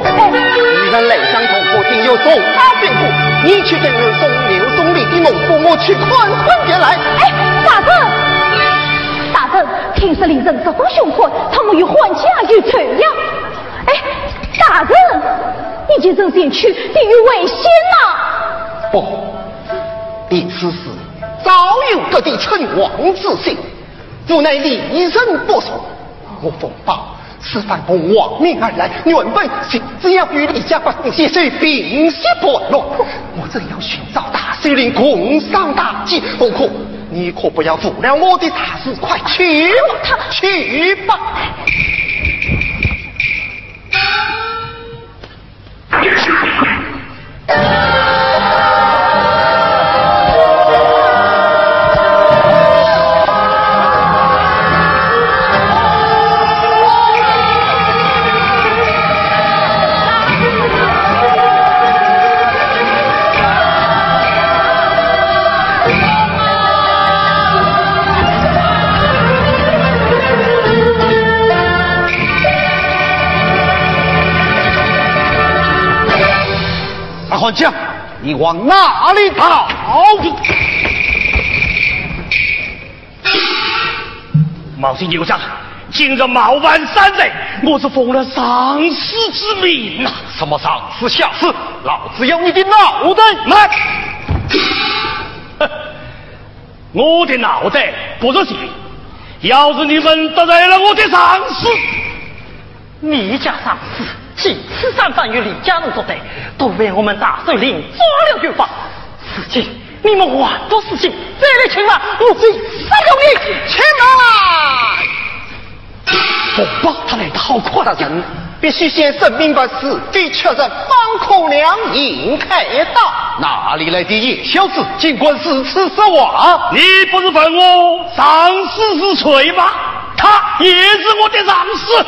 女人泪相同，不定有重大变故。你去对儿送牛送礼的农夫，我去款款别来。哎，大人，大人，听说邻人十分凶狠，他们与还家有仇呀。哎，大人，你今日前去，地狱危险呐！不，你此事早有各地称王之心，无奈离人不从。我奉报此番奉王命而来，原本只要与李家百姓血水平息波澜，我正要寻找大首领共商大计。不可，你可不要负了我的大事，快去吧，去吧。还将，你往哪里逃？毛姓牛长，今日冒犯山贼，我是奉了上司之命呐！什么上司下司？老子要你的脑袋！来，我的脑袋不是罪，要是你们得罪了我的上司，你家上司几次三番与李家人作对，都被我们大首领抓了就放。此今你们还做事情，再来请来，我非杀了你！请来！我报他来的好快大人，必须先证明个是非确认，方可两引开道。哪里来的野小子，尽管是此说话！你不是问我上司是谁吗？他也是我的上司。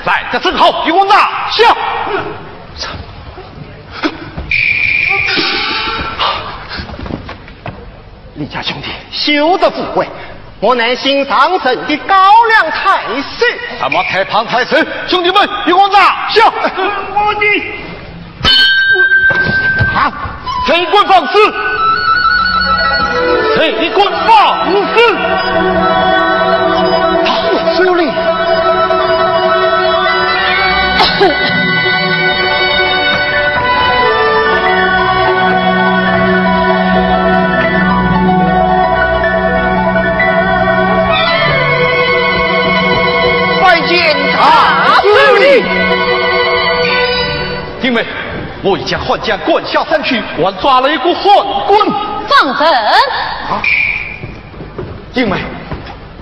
来得正好，给我拿下！李家兄弟，休得误会，我乃新上任的高粱太师。什么太胖太师？兄弟们，给我拿下！我的啊！谁管放肆？谁管放肆？大首领。拜见大首领。因为我已将汉将关下山去，还抓了一个汉官。放人！因为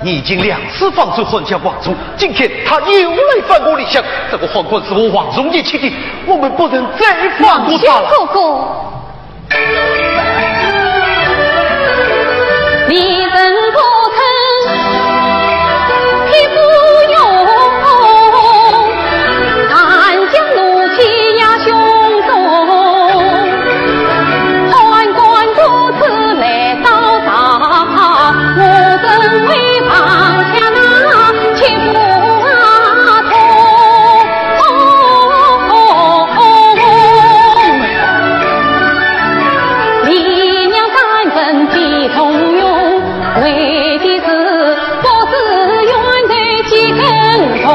你已经2次放出汉将王忠，今天他又来反我理想，这个皇冠是我王忠的妻弟，我们不能再放过他了。哥哥，离人不曾匹夫勇，但将怒气压胸中，宦官如此来到达，我怎会放下那情妇啊李娘三分必通用，为的是不是远对几根痛，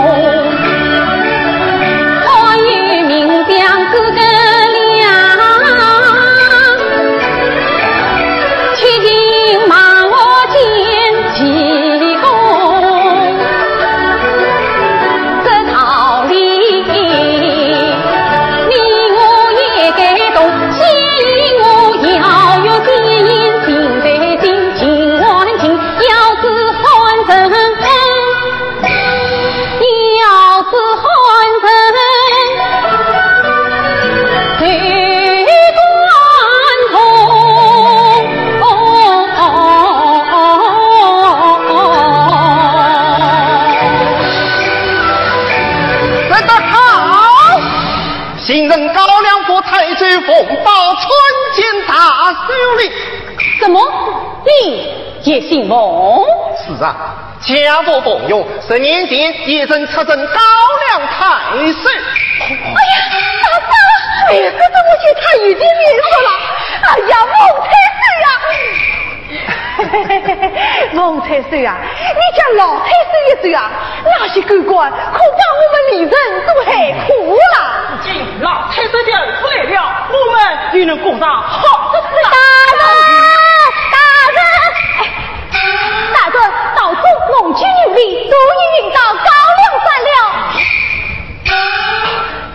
欢愉名将自根良，去尽骂我见济公，这道理你我也该懂，心我要有心，心对心，情换情，要是换成要是换成对关痛，来得好！新任高粱府太岁奉报参见大首领。什么？你也姓蒙？是啊，家国公用10年前也曾出征高粱太师。哎呀，大嫂，哎呀，可是我去他已经灭死了。哎呀，孟太岁啊，你家老太岁一走啊，那些狗官恐怕我们里人都害苦了。今老太岁的儿子来了，我们又能过上好日子了。大哥，早出农具牛力，都已运到高粱山了。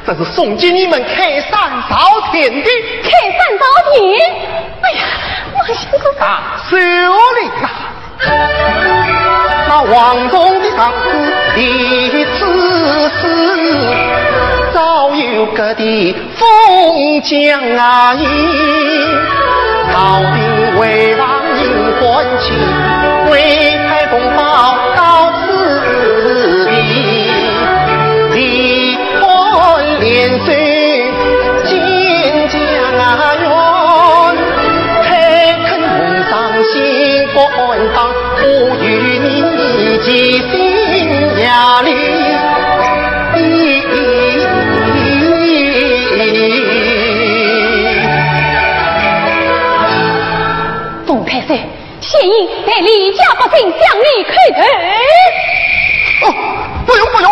这是送给你们开山造田的。开山造田？哎呀，王先生大手里啊！那王中的长子一次死，早有个的封疆啊印，朝廷为王应官情，为太公报到此地，离婚连岁见江啊远，开垦梦上新官当，不与你结心压力。冯太岁，现因带李家百姓向你叩头。哦，不用不用。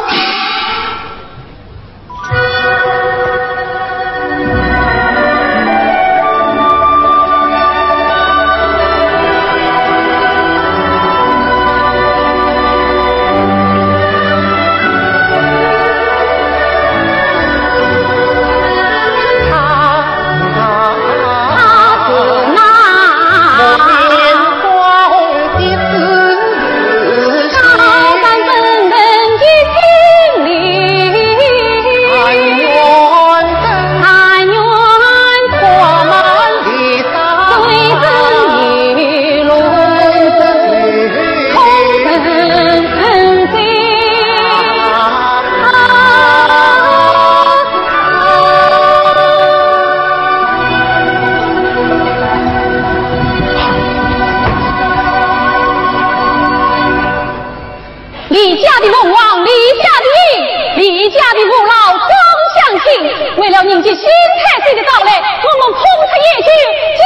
为了迎接新太岁的到来，我们捧出夜去敬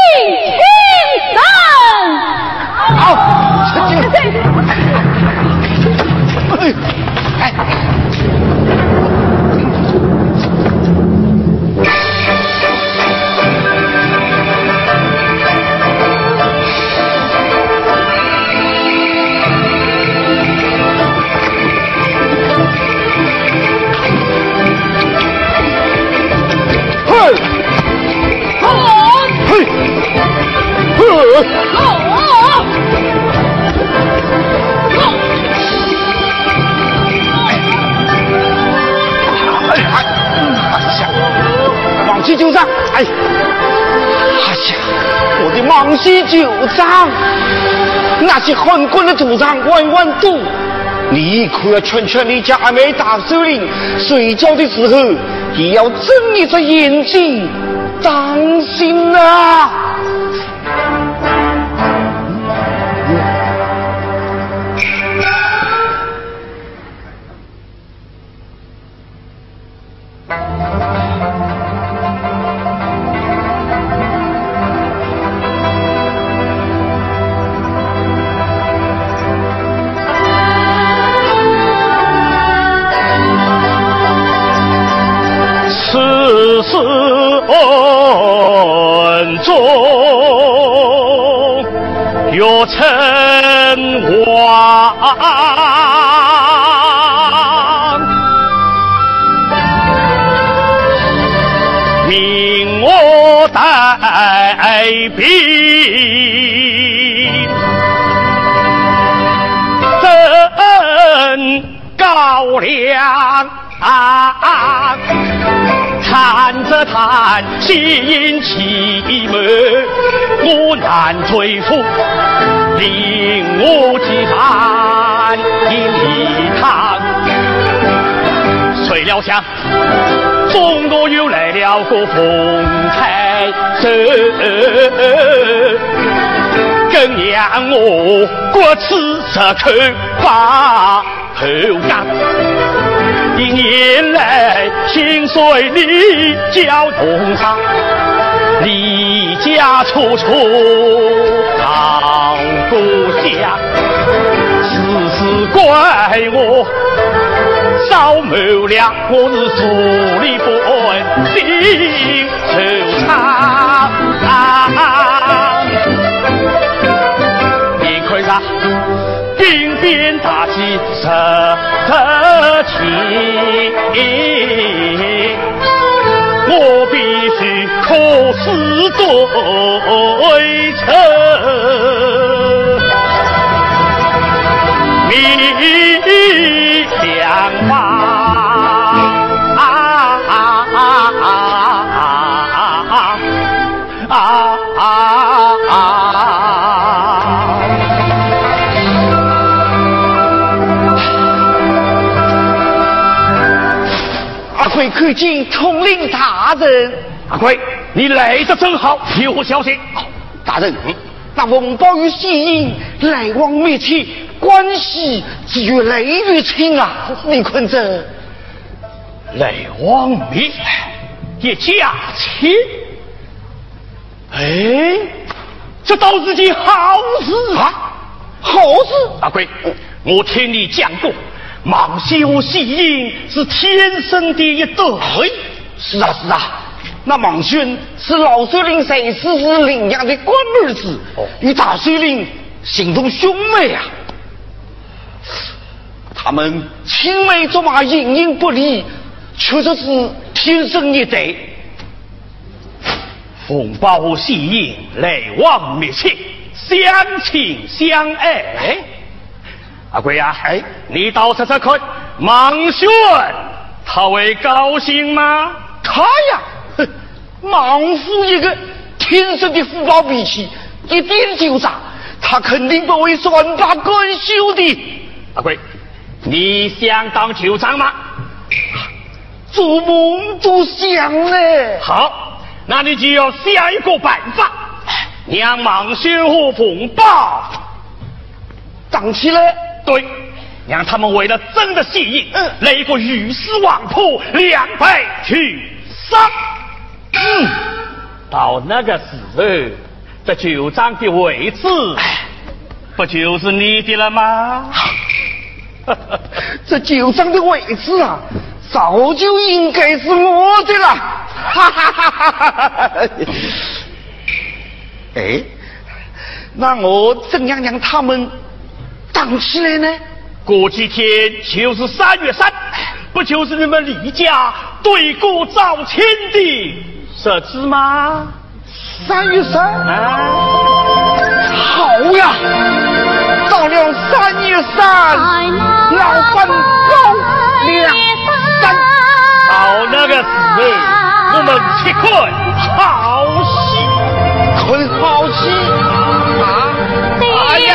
亲忙西九丈，哎呀，我的忙西九丈，那些昏官的土场万万度，你可要劝劝你家没大首领，睡觉的时候也要睁一只眼睛，当心啊！此恩中若称王，命我带兵征高粱。看着叹心气闷，我难对付，令我几番一趟。谁料想，中国又来了个冯太守，更让我过此这口把口干。一年来薪水里交通上，离家处处讨故乡，事事怪我少谋量，我是助力不安心惆怅。面盔上兵变大计实得情，我必须可死对策，明两方阿贵可见统领大人。阿贵，你来得真好，有何消息？大人，那冯宝与西营来往密切，关系只越来越亲啊！你看这来往密也假亲，哎，这倒是件好事啊！好事！阿贵，我听你讲过，芒修西营是天生的一对。是啊，是啊。那芒轩是老首领在世时领养的官儿子，与大首领形同兄妹啊。他们青梅竹马，形影不离，确实是天生一对。冯宝西营来往密切，相亲相爱。阿贵呀，你倒测测看，芒轩他会高兴吗？他呀，莽夫一个天生的福报脾气，一点就炸，他肯定不会善罢甘休的。阿贵，你想当酋长吗？做梦都想呢。好，那你就要想一个办法，让芒轩和冯宝长起来。对，让他们为了争的西营，来一个鱼死网破，两败俱伤。到那个时候，这酋长的位置不就是你的了吗？这酋长的位置啊，早就应该是我的了。哈哈哈哈哈！哎，那我怎样让他们长起来呢？过几天就是3月3，不就是你们李家对过招亲的日子吗？3月3啊，好呀！到了3月3，老范高2、3，到那个时候，我们去看好戏，看好戏啊！哎呀！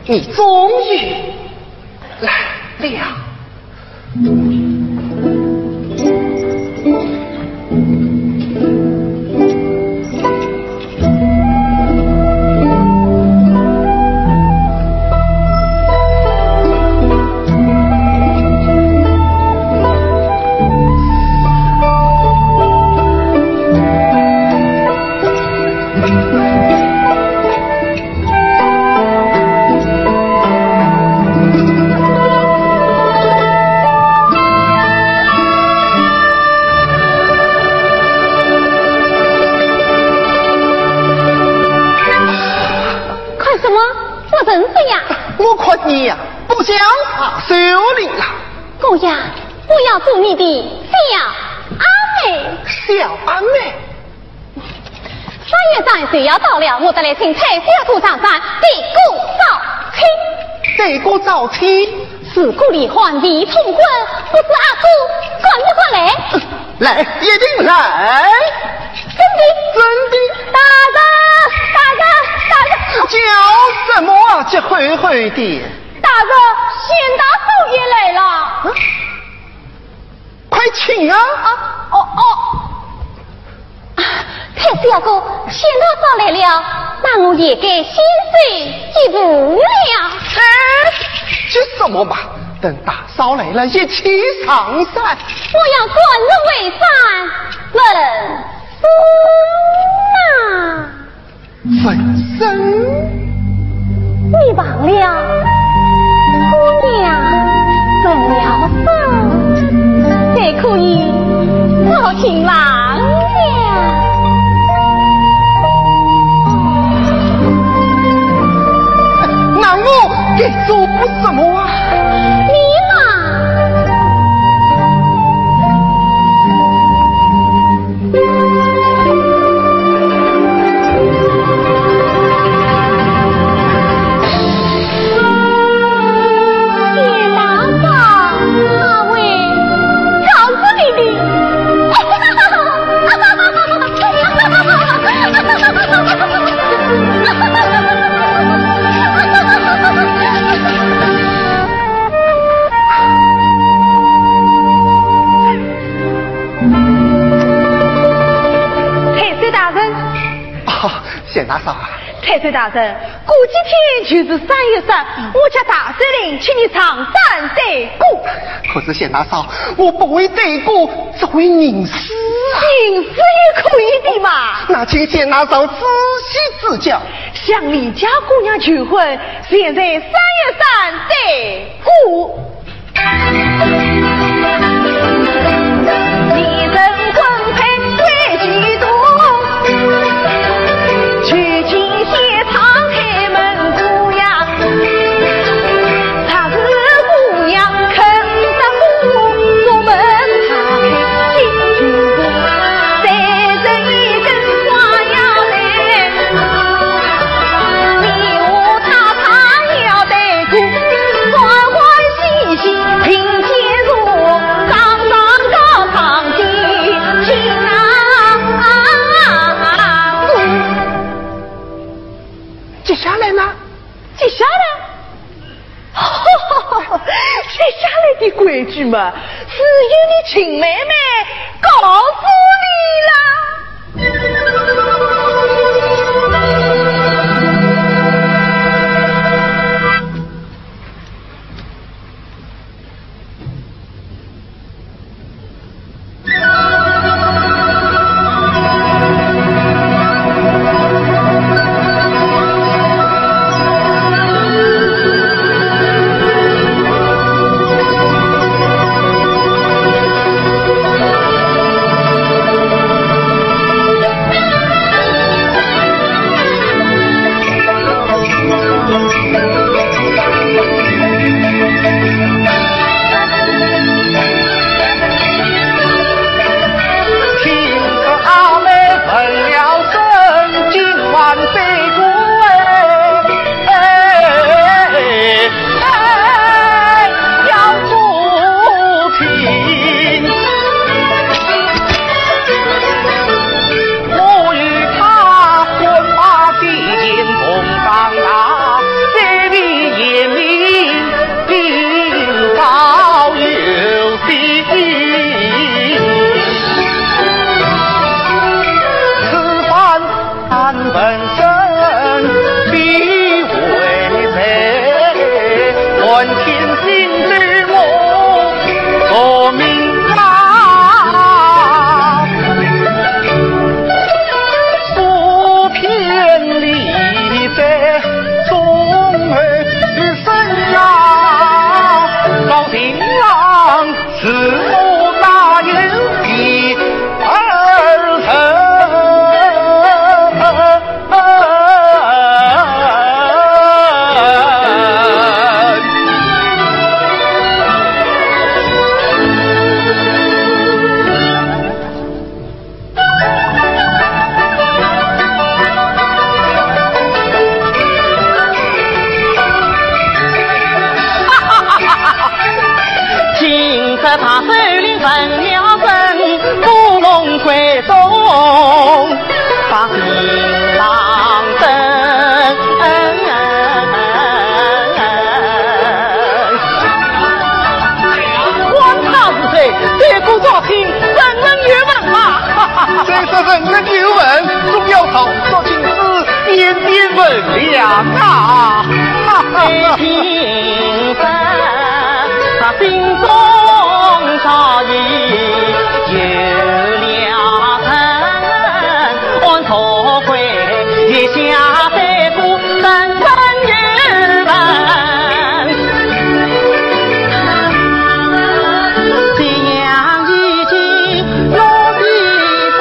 你终于来了。我看你呀，不像他首领了。姑爷，我要做你的小阿妹。小阿妹3月3日要到了，我得来请蔡小土上山地鼓早亲。地鼓早亲是故里换地通婚，不知阿姑管不管来？来，一定来。真的，大哥，叫什么啊？这会会的。大哥，县大嫂也来了。快请啊！太小哥，县大嫂来了，那我也该先睡一步了。这什么嘛？等大嫂来了，一起上山。我要转入为山，问分身，你忘了姑娘分了手，再可以做情郎了。那我该做什么啊？你嘛。县大嫂啊，太岁大人，过几天就是3月3，我家大首领请你唱山对鼓。可是县大嫂，我不会对鼓，只会吟诗啊。吟诗也可以的嘛。那请县大嫂仔细指教。向你家姑娘求婚，现在3月3对鼓。接下来的规矩嘛，只有你亲妹妹告诉你啦。三分身，必为谁？问天心之母，说明啊，数篇理在中儿身啊，高定郎是否哪有比二臣？他首领分了身，古龙归宗，把新郎登。管他是谁，这股作品人人有闻嘛。谁说人人有闻？总要从说情诗点点闻量啊！听分他心中差异有了痕，按错会月下三顾人人有闻，这样已经落地上，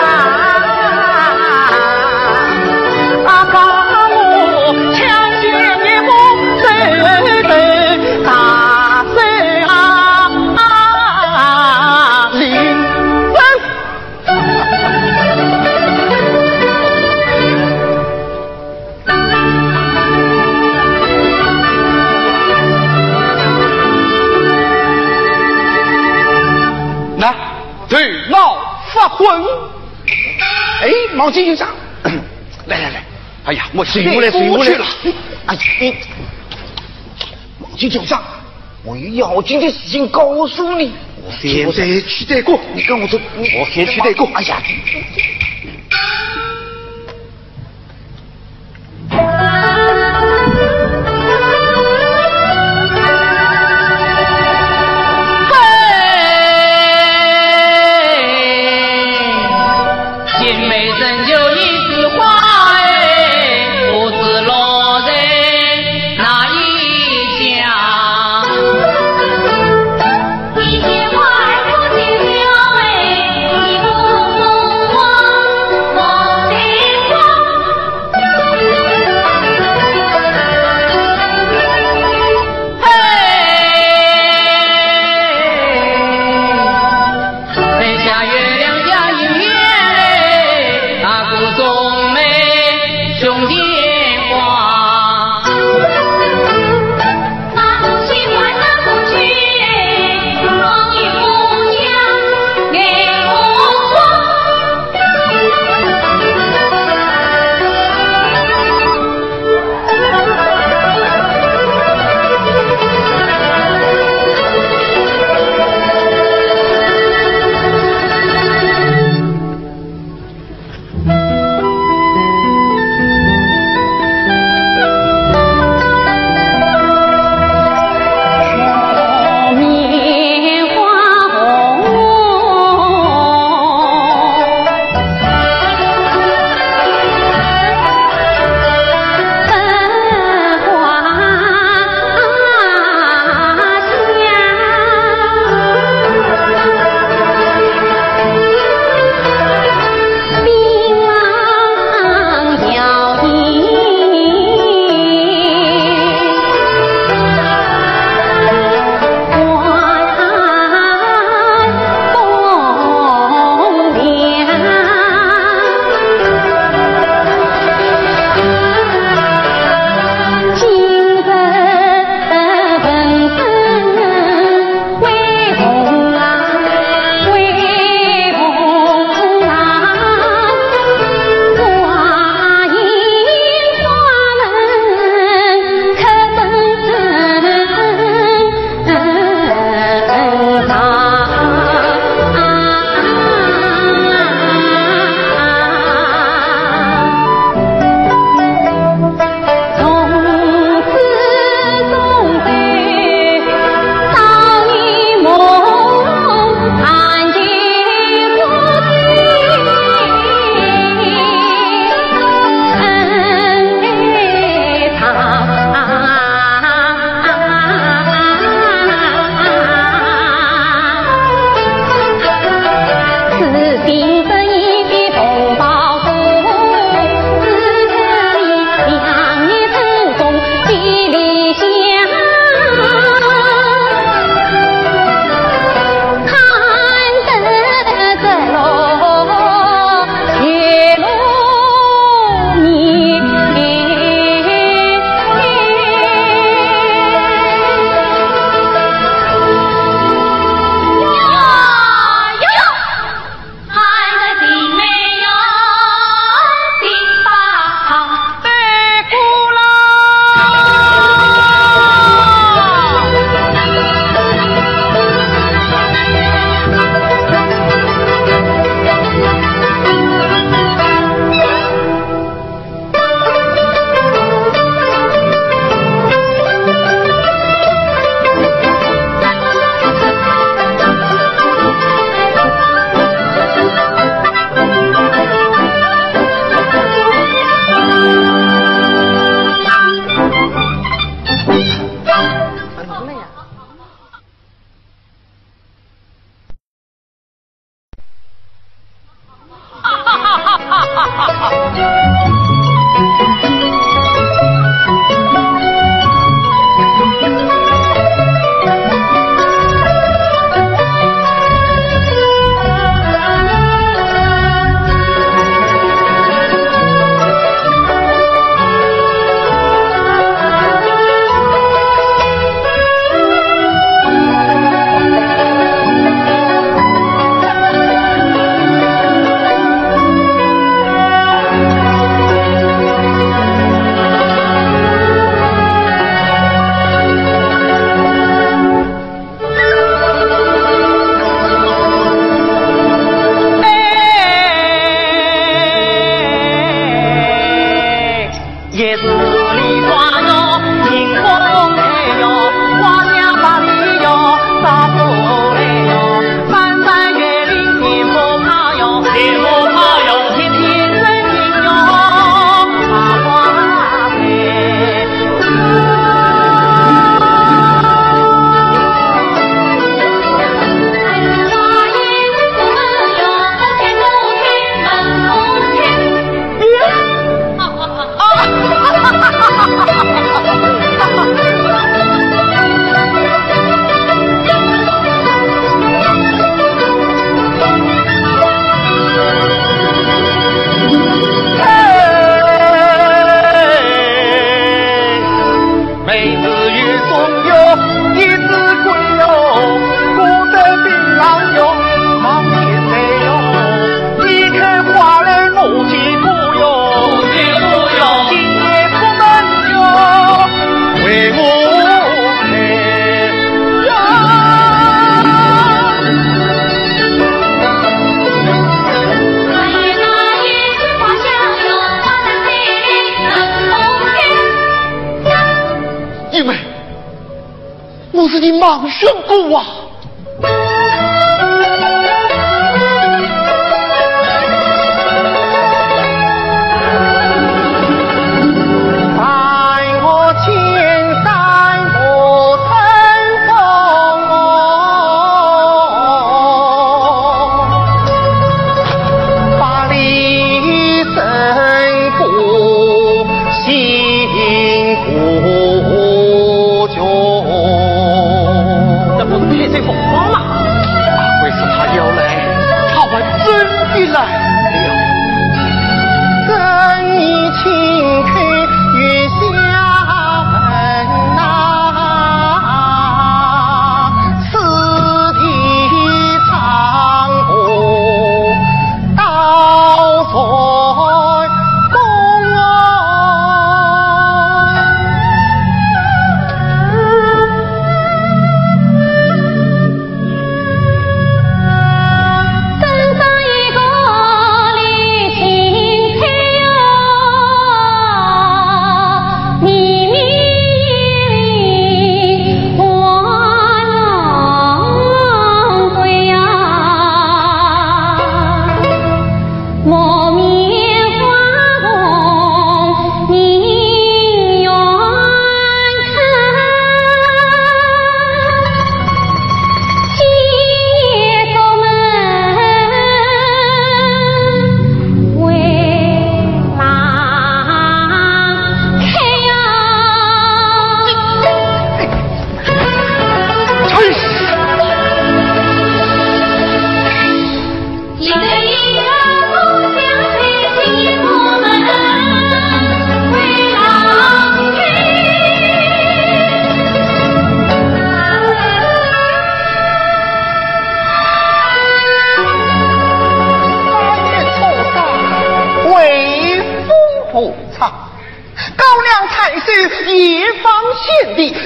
把我抢先一步走大手啊！那对老发昏。哎，毛巾先生，来来来，哎呀，我醒过来了。哎呀，毛巾先生，我有要紧的事情告诉你。我现在去带过，你跟我走。我先去带过。哎呀。一句话不听了哎，一步步王宣姑啊！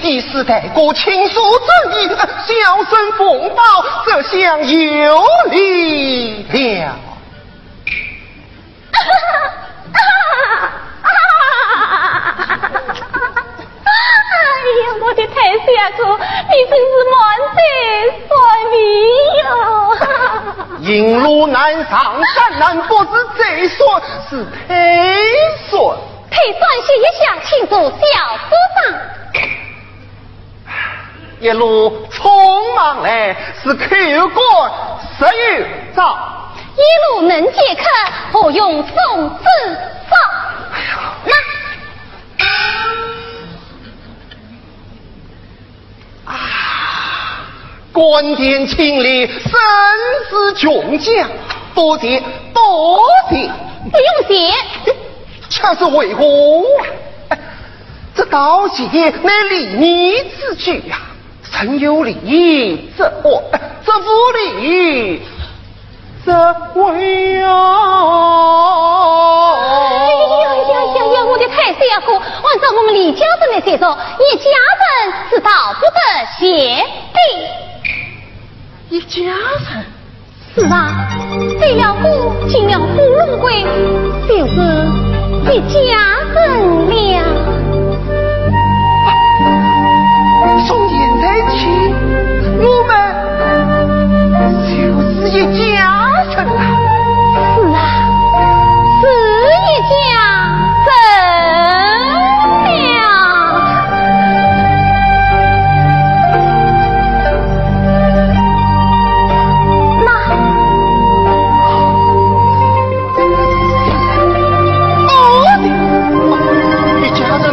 以示代国倾诉正义，小生奉报，这厢有礼了。哎呀，我的太下哥，你真是满载酸梨哟！引路难上，山难不知贼孙是裴孙。裴孙是一向庆祝小组长。一路匆忙来，是口官10余招。一路能解渴，何用送子少？官田清丽，身是穷将，多谢多谢。不用谢，却是为何啊？这道谢乃礼仪之举呀。臣有礼则我，则无礼则为啊！呀！我的太师爷哥，按照我们李家人的写作，一家人是道不得谢的。一家人？是啊，废了夫，进了芙蓉柜，就是一家人了。从现在起，我们就是一家人了。是啊，是一家人了。一家人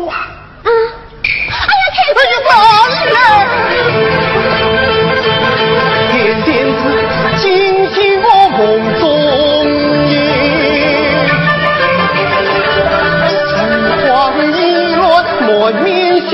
啊！啊！哎呀，天子！天仙子惊醒我梦中人，神荒意乱满面须。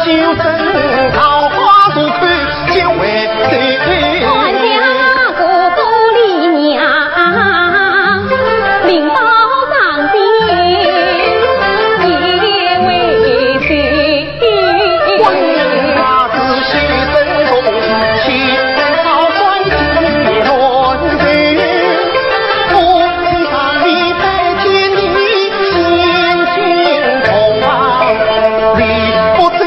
修真桃花渡去，就为对。官家姑姑李娘，领到上边，也为对。官家子修真中，起桃花结乱缘。夫妻上里在天地，心情同行，离不醉。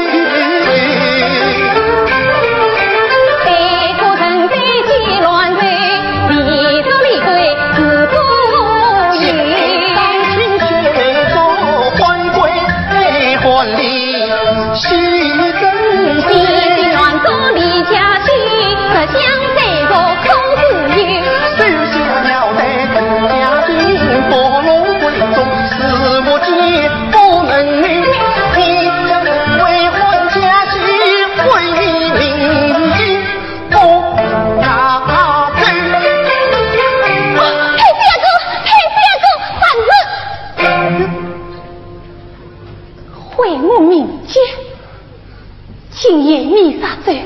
今夜你杀罪，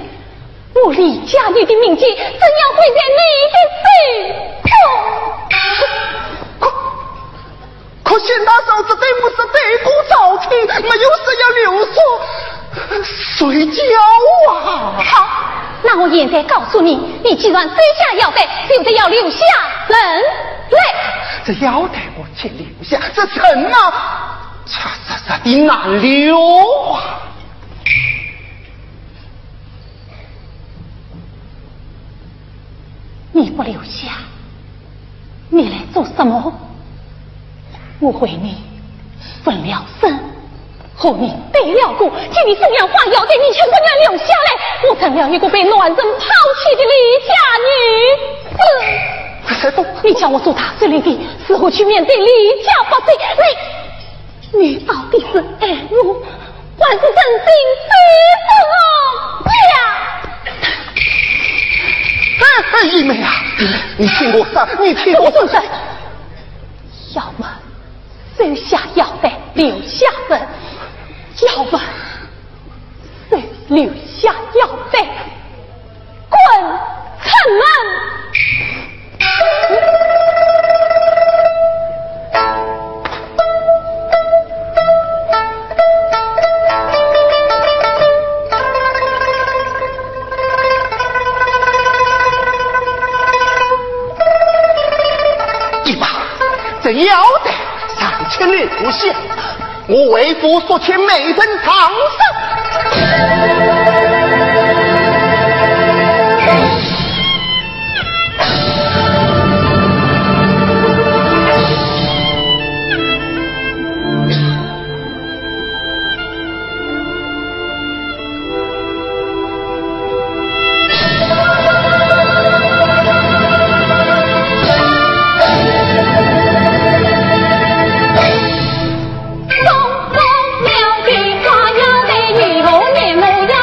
我李家女的名节怎样会在你的手中？可惜那时候这对不是对公朝廷，没有谁要留宿睡觉啊！好，那我现在告诉你，你既然摘下腰带，就得要留下人类。这腰带我且留下，这人啊，这的难留啊！你不留下，你来做什么？我为你分了身，和你对了骨，替你送养花腰带，你却不愿留下来。我成了一个被乱人抛弃的离家女子。你叫我做大司令的，死后去面对李家不罪，你到底是爱我，还是真心对我家？姨妹啊，你听我说，你听我说，要么收下腰带留下人，要么留下腰带滚城门。这腰带上千里不下，我为父所欠美人长生。东风了的花腰带，雨后面目要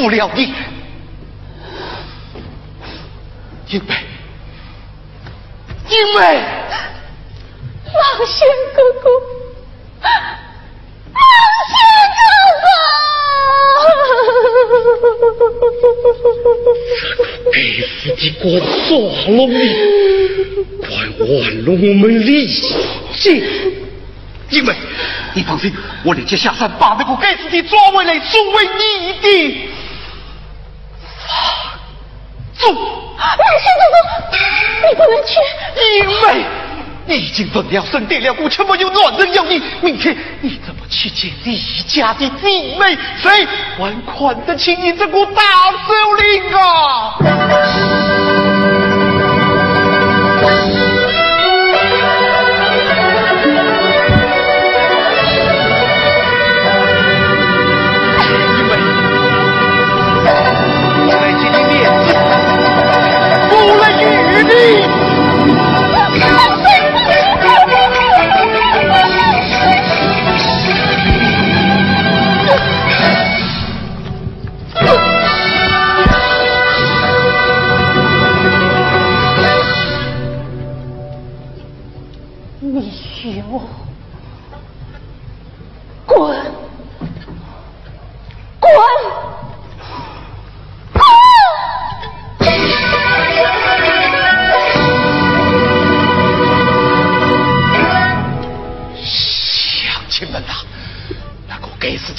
负了你，因为王仙哥哥，王仙哥哥，该死的官抓了你，快还了我们李家！因为你放心，我立即下山把那个该死的抓回来，送为你的法主。王仙哥哥，你不能去，因为你已经分了身，跌了骨，却没有暖人要你。明天你怎么去见李家的弟妹？谁还款得起你这个大首领啊？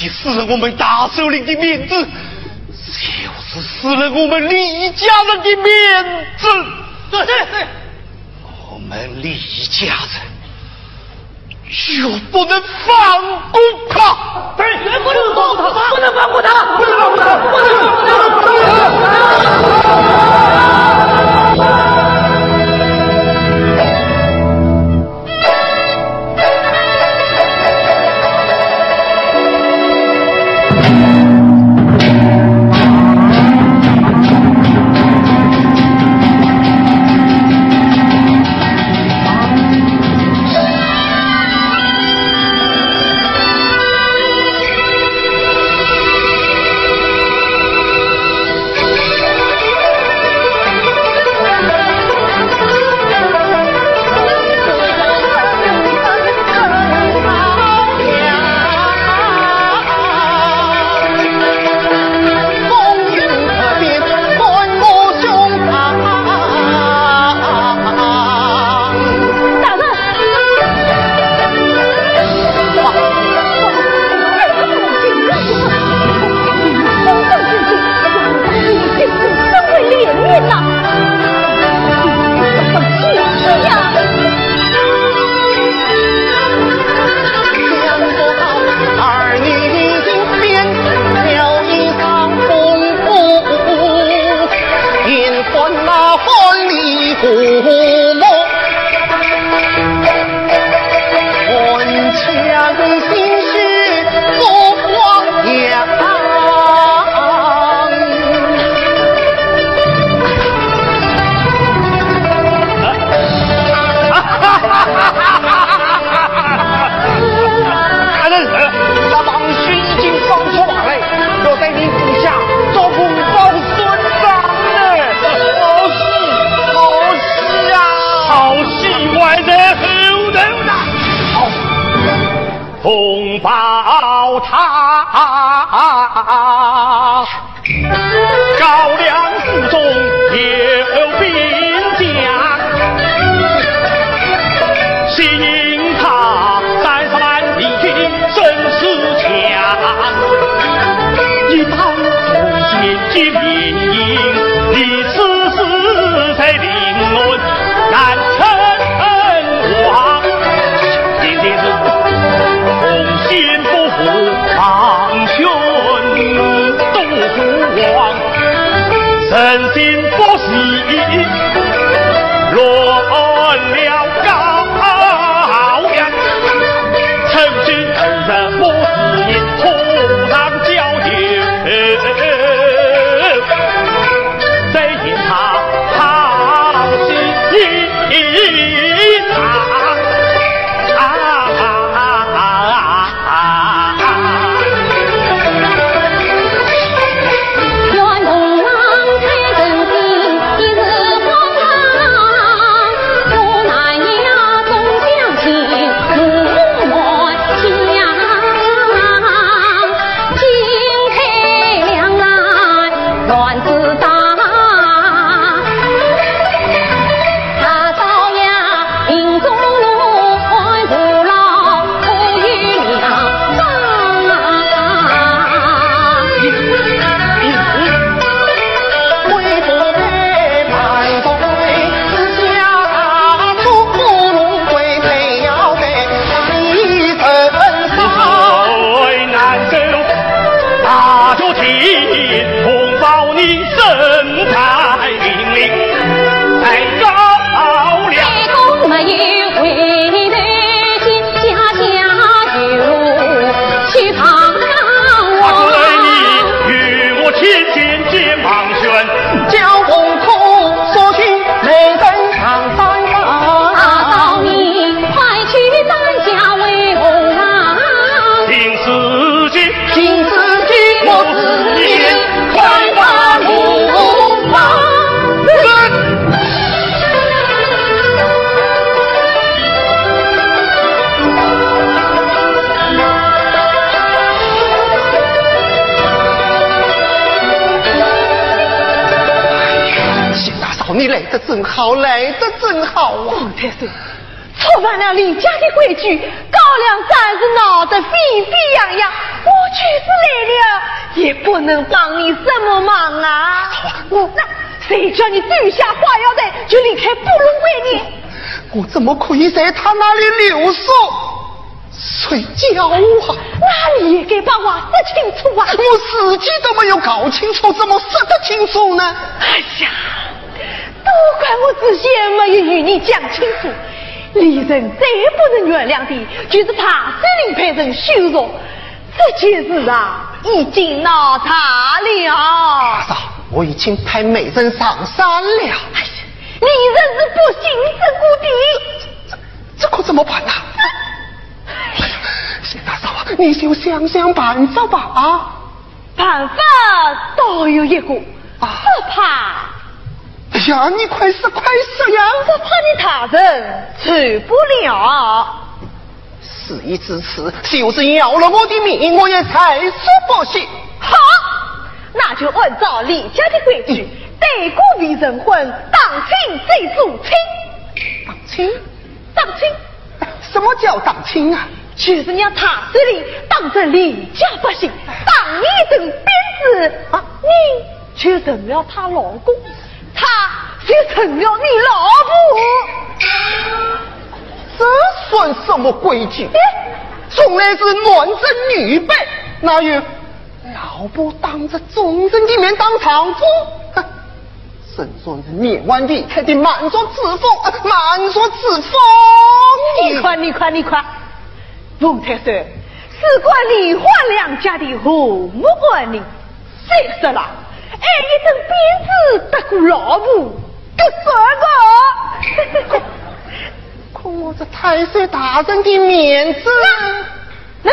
撕了我们大首领的面子，就是撕了我们李家人的面子。对，我们李家人就不能放过他。对，不能放过他，不能放过他，不能放过他，不能放过他。同胞他，高粱府中有兵将，新他30万敌军声势强，一旦出现军营，你此时才领论南城王，今天是先不服唐玄东湖王，神心不息，乱了高阳，趁军二人不思议，土壤交流，谁引他好心他。乱自大。他朝呀，营中路换不老，不与两为不被满宗贵，自家出龙归配要给一身伤。为难受，大酒亭同报你身材伶俐，太高了。太公没有回来见家有去旁我对你与我牵牵肩膀旋，交红哭说去雷人长三大方。嫂你快去担家为红啊！听司机，听自己我自己快把路放。谢大嫂，你来得真好，来得真好啊！王太岁，触犯了李家的规矩，高粱暂时闹得沸沸扬扬，我就是来了，也不能帮你什么忙啊！那谁叫你丢下花腰带就离开布隆归你？我怎么可以在他那里留宿睡觉啊？那你也该把话说清楚啊！我自己都没有搞清楚，怎么说得清楚呢？哎呀，都怪我之前没有与你讲清楚。李人最不能原谅的，就是怕森林派人羞辱。这件事啊，已经闹大了。大嫂，我已经派美人上山了。哎呀，李人是不幸之故的。这可怎么办啊？谢大嫂啊，你就想想办法吧啊！办法倒有一个，只怕。哎呀，你快说呀！只怕你他人受不了。事已至此，就是要了我的命，我也才说不行。好，那就按照李家的规矩，对过为人婚，当亲最属亲。当亲？当亲？什么叫当亲啊？就是让他这里当成李家百姓，当你等鞭子啊，你却成了他老公，他却成了你老婆。这算什么规矩？从来是男尊女卑，哪有老婆当着众人的面当丈夫？身上是年晚离开的满座之风，满座之风。你看，翁太岁，事关离婚两家的和睦安宁，谁说了？爱一等鞭子得过老婆，这个。可我这太岁大人的面子，那，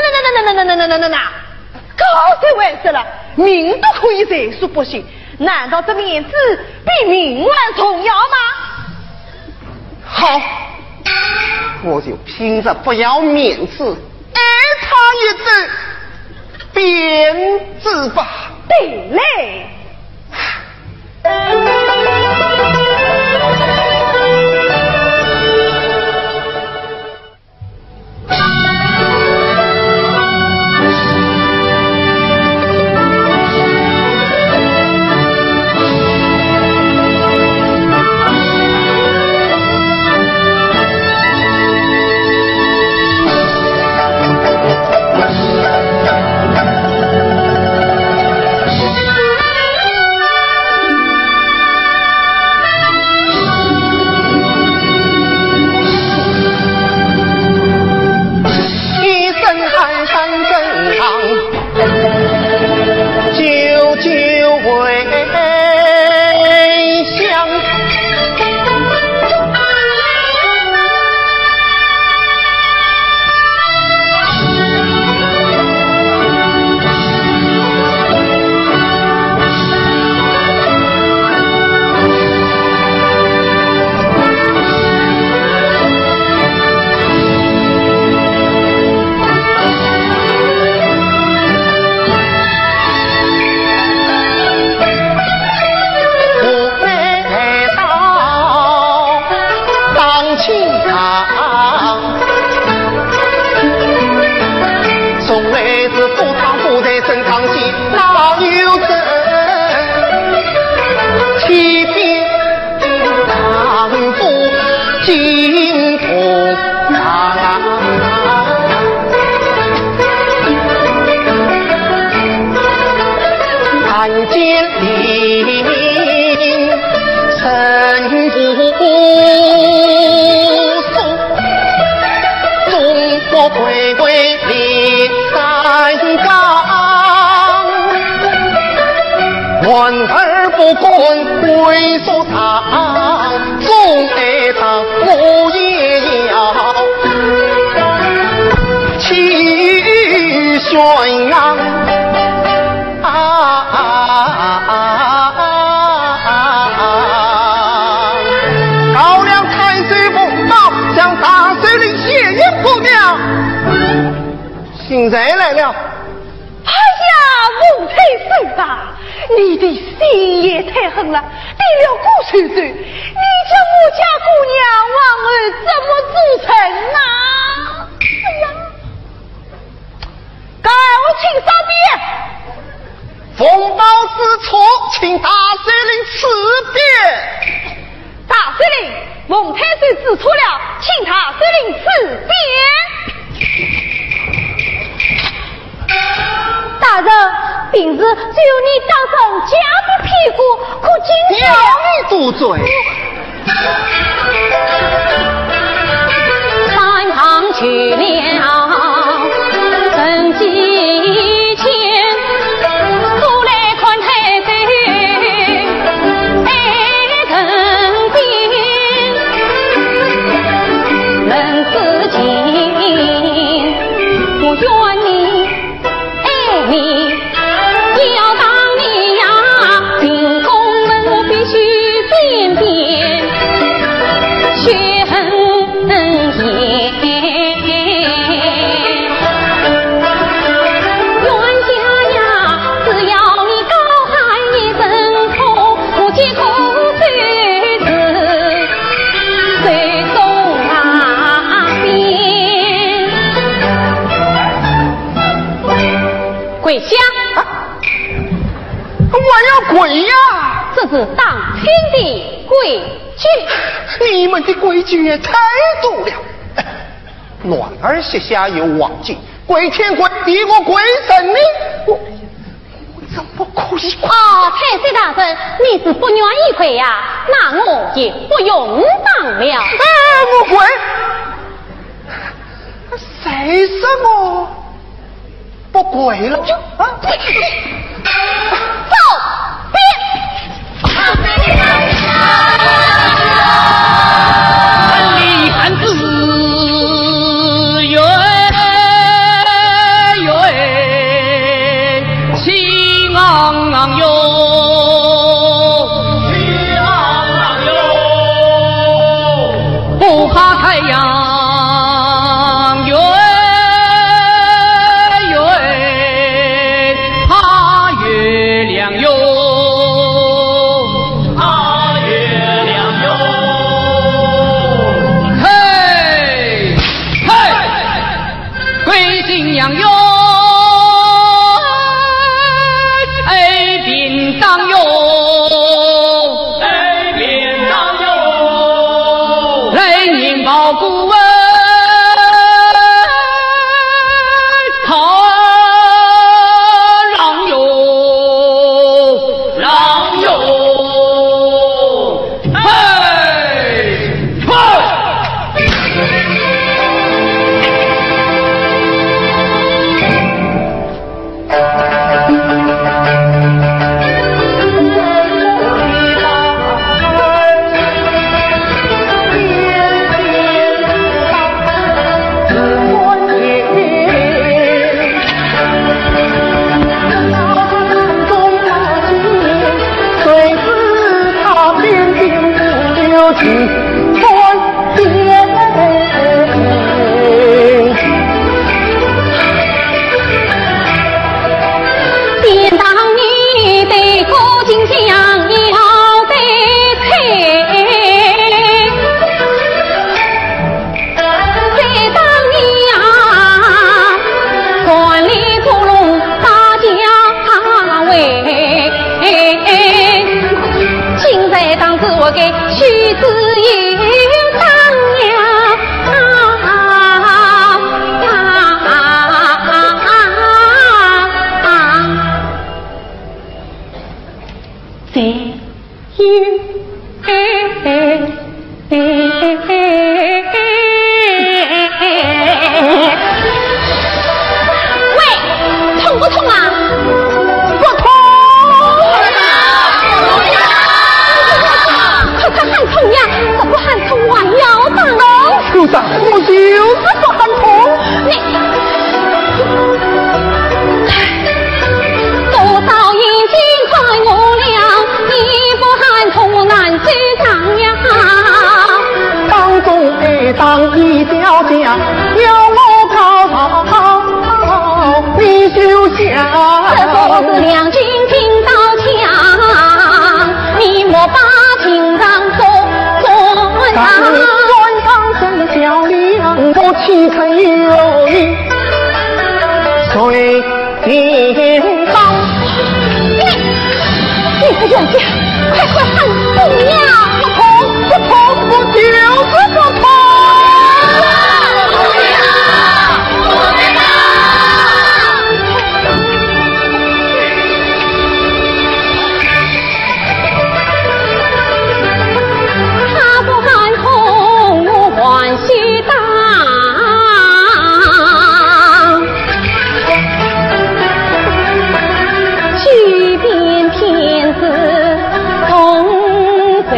高谁完事了？命都可以在所不惜，难道这面子比命还重要吗？好，我就拼着不要面子，爱他一等鞭子吧。对嘞。归所藏，总爱藏我也要去宣扬高粱太岁不报，向大水里血眼不妙。姓谁来了？哎呀，孟太岁吧，你的心也太狠了！定了顾翠翠，你叫我家姑娘王儿怎么做成呐？哎呀，该我请上边。风暴之错，请大水令辞别。大司令，孟太岁指错了，请大司令辞别。大人，平日只有你当上家的屁股，可今天你住嘴！三堂去了曾几前，出来看太岁爱身边，人世间我愿你爱你，要当你呀进宫门我必须辨别血恨眼，冤家呀只要你高喊一声痛，我即可随之随中那边跪下。我要跪呀！这是当天的规矩。你们的规矩也太多了。暖儿膝下有忘记，跪天跪地我跪神呢，我怎么可以跪？太岁大人，你是不愿意跪呀，那我也不用当了。我跪，谁说我不跪了？走李汉子远远气昂昂哟，气昂昂哟，不怕太阳远远，怕月亮哟。杨哟，哎边当哟，哎边当哟，来年报顾问，他让哟，让哟，嘿，嘿。我给妻子也当喂，痛不痛啊？不痛。为叮当。你个冤家，快快喊不娘！不痛，我就是不痛。他不喊痛，我欢喜当。举鞭骗子同走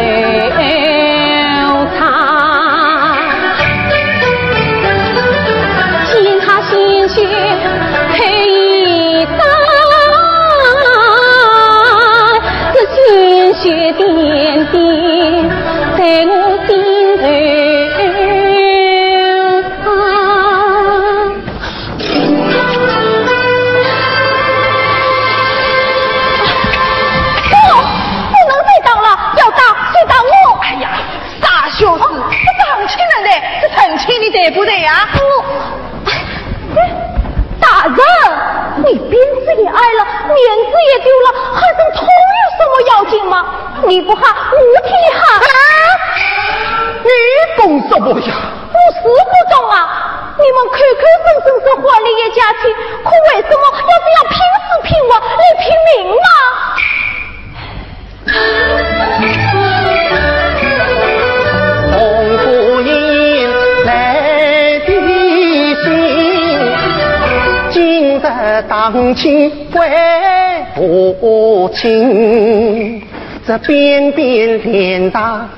场，见他鲜血配衣裳，这鲜血点点在我心头。小子，这当亲人的，这成亲你对不对呀？大人，你鞭子也挨了，面子也丢了，还跟痛有什么要紧吗？你不喊，我替你喊。你懂什么呀？我是不懂啊！你们口口声声是换了一家亲，可为什么要这样拼死拼活来拼命红夫迎来的信，今日当亲为父亲，这边边连打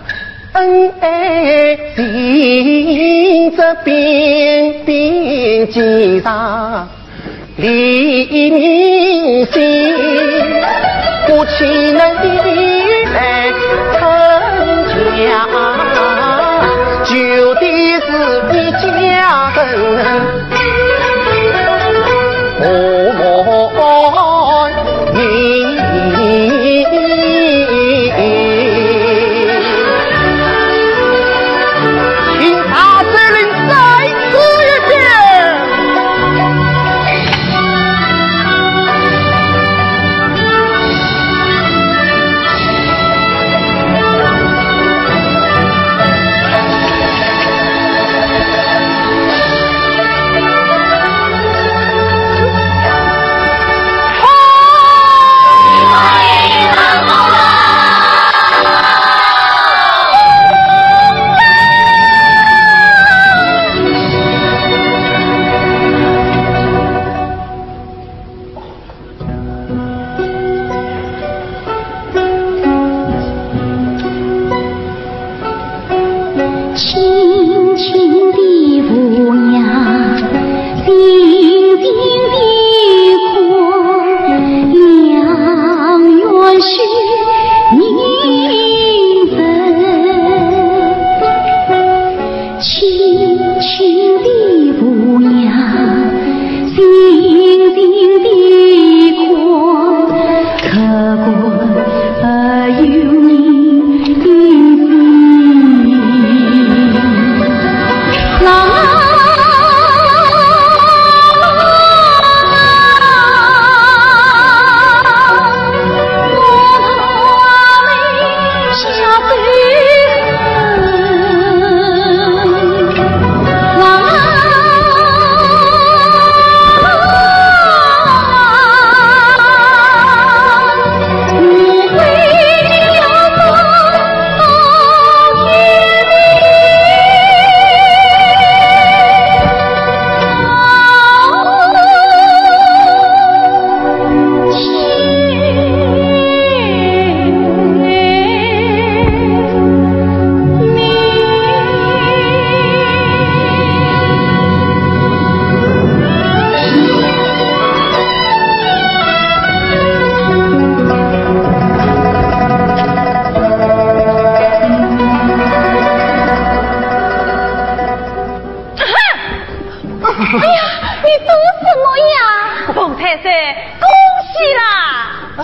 恩爱情，这边边记上李明心，夫妻能来成家，就得是一家人，我你。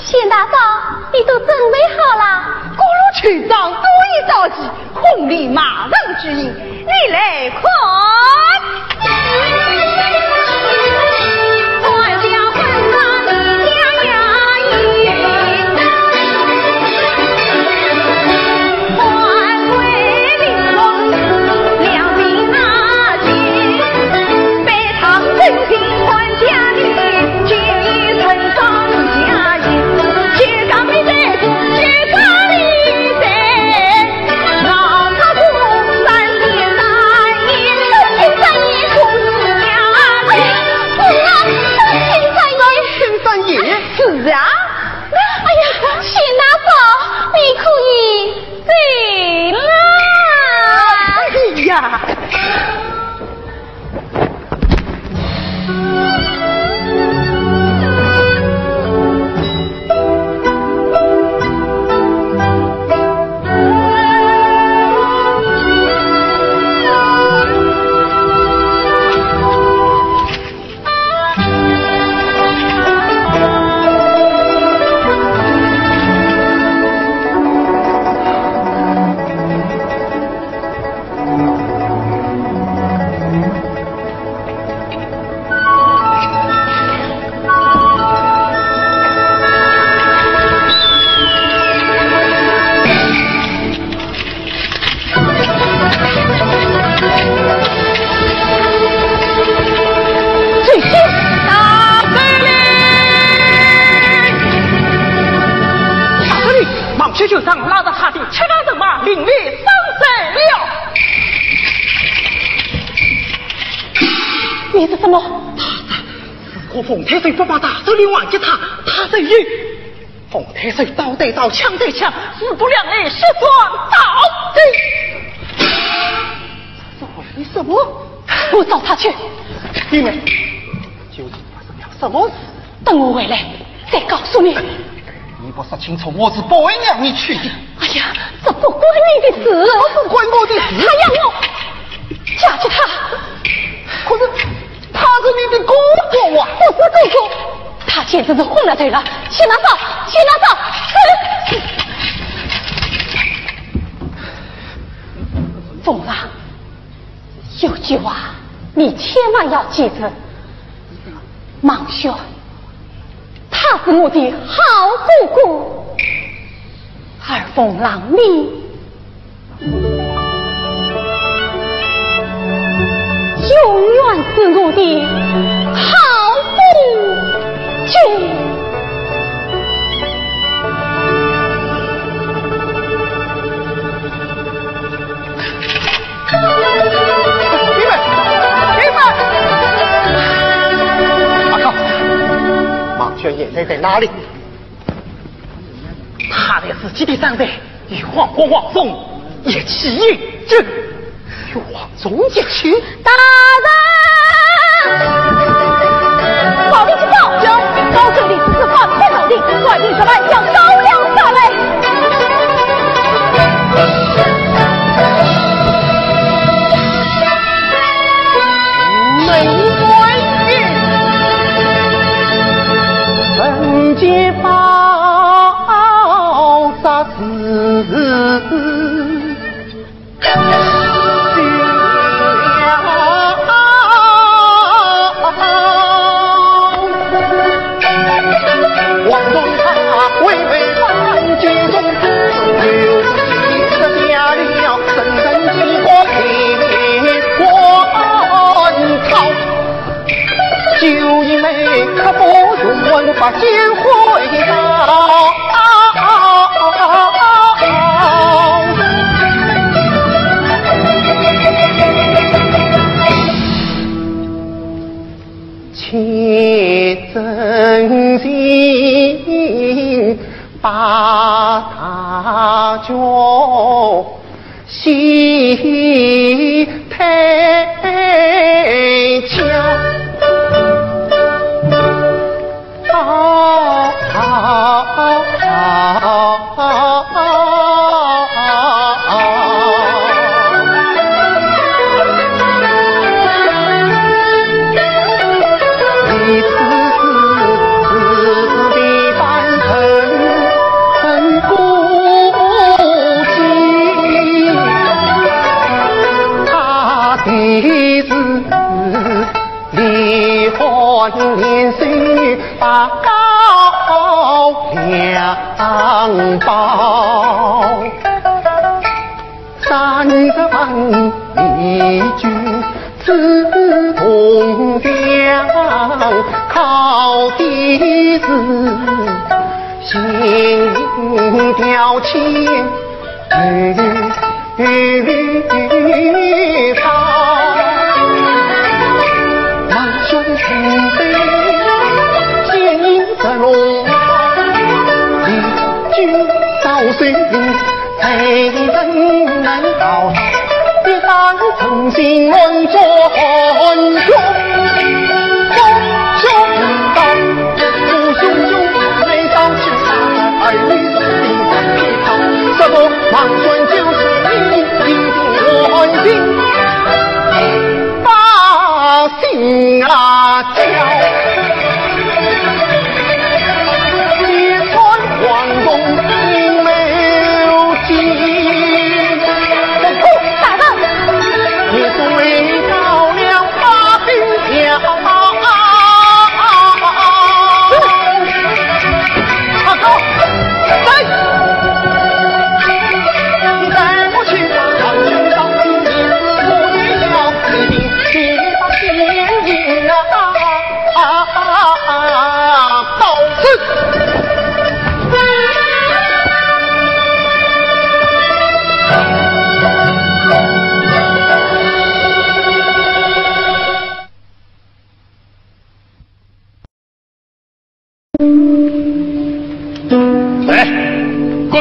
钱大嫂，你都准备好了？各路群长都已召集，婚礼马上举行，你来看。上拉着他的7万人马，领略上山了。你是什么？我冯太岁不把大首领忘记他，他在狱。冯太岁刀对刀，枪对枪，势不两立，血双刀对。你什么？我找他去。弟妹，究竟发生了什么事？等我回来再告诉你。你不说清楚，我是不会让你去的。哎呀，这不关你的事，不关我的事。他要我嫁给他，可是他是你的哥哥啊！不是哥哥，他简直是昏了头了。先拿走，先拿走。凤郎，有句话你千万要记着，芒兄，他是我的好哥哥，而凤郎你永远是我的好夫君。眼泪在哪里？他在自己的上代与皇国王宗一起饮酒，与王宗一起。大人，保命去报，高州的司法太老令，外地什么要高粱下来。解报啥事？王宗他为反军中留起下了深深几个铁官套，就因为他不用把剑挥到。且真心把大家心太强。连岁把高粱包，30万义军自同乡，靠的是心调情好。城北金泽龙，义军扫水才人难逃，一旦诚心乱作雄，雄道不雄雄没到去打你是你皮套，什么莽孙就是你乱心。心啊叫，揭穿皇宫阴谋计。大人，你对高粱把兵条。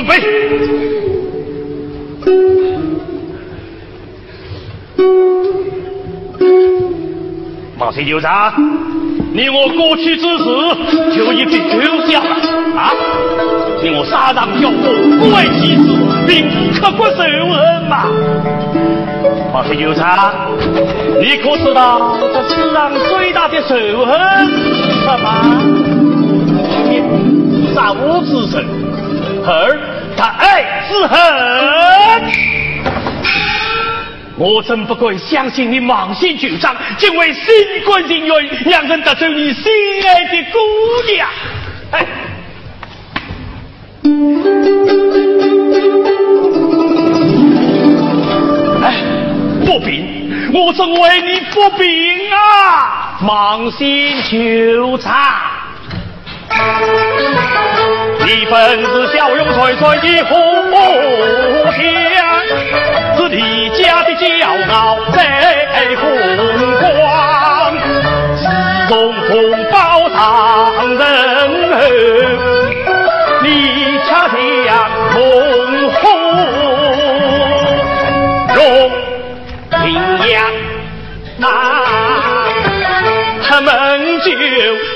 准备。马谁纠察，你我过去之事就已经丢下了啊！你我杀人教父不为其事，并刻骨仇恨嘛！马谁纠察，你可知道这世上最大的仇恨是什么？一，杀无之仇；二，他爱之恨。我真不该相信你莽县酋长竟为新官人员让人得罪你心爱的姑娘。不平，我真为你不平啊！莽县酋长，你本是笑容帅帅的胡将，是李家的骄傲在风光，自从同胞上人后，你恰像猛虎荣平阳啊，他们就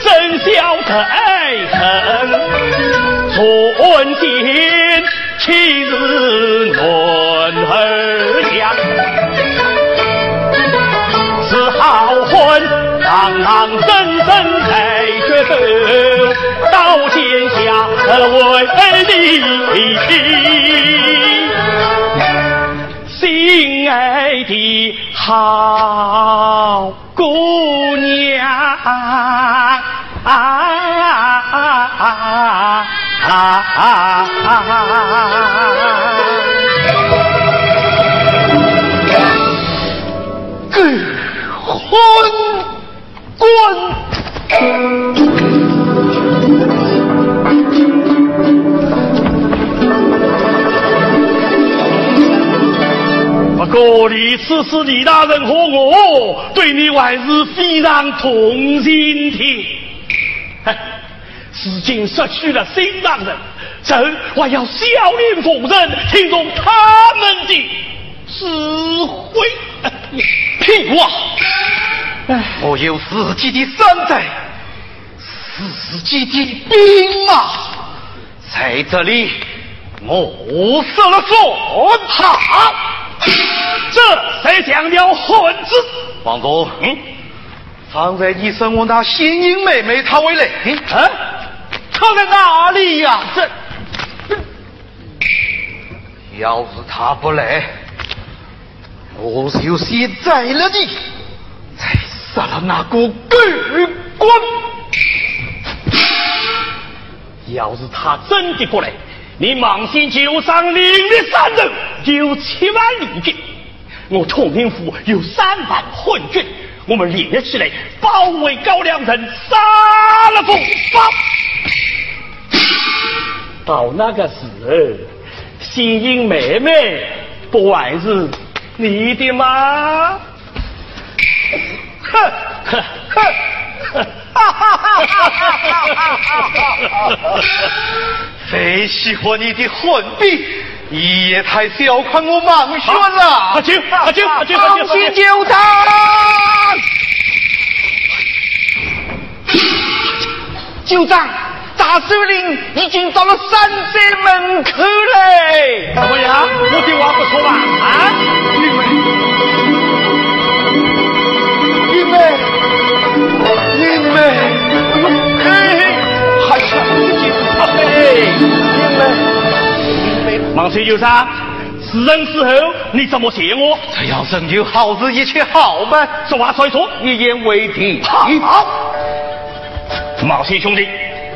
真晓得爱恨，从今其日论儿讲，是好婚堂堂正正在决斗，到天下为利，心爱的好姑娘昏官。不过你此时李大人和我对你还是非常同情的。如今失去了心上人，朕还要效令奉人，听从他们的指挥。屁话！我有自己的山寨，自己的兵马，在这里我设了算好。这才讲了混子。王总，常在你身我那新英妹妹她为累，她在哪里呀？要是她不来，我就先宰了你，再杀了那个狗官。要是他真的不来，你莽县酋长领的3人有7万里兵，我统领府有3万混军，我们联合起来包围高粱城，杀了凤凰。到那个时候，新英妹妹不还是你的吗？哼哼哼！谁喜欢你的混逼？你也太小看我莽轩了！阿舅，莽县酋长，酋长，大首领已经到了山寨门口嘞！怎么样？我的话不错吧？啊，英妹，嘿，还想进他嘞？英妹，莽县酋长，死人死后你怎么谢我？只要拯救好子，一切好办。说话算数，一言为定。好，莽县兄弟，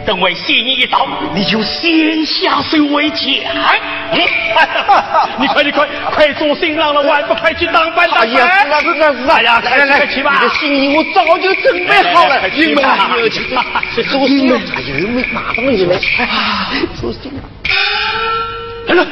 等我谢你一刀，你就先下手为强。你快做新郎了，还不快去当班当班？那是。哎呀，快去吧！你的心意我早就准备好了。英妹，做新郎，英妹马上就来。做新郎。来了。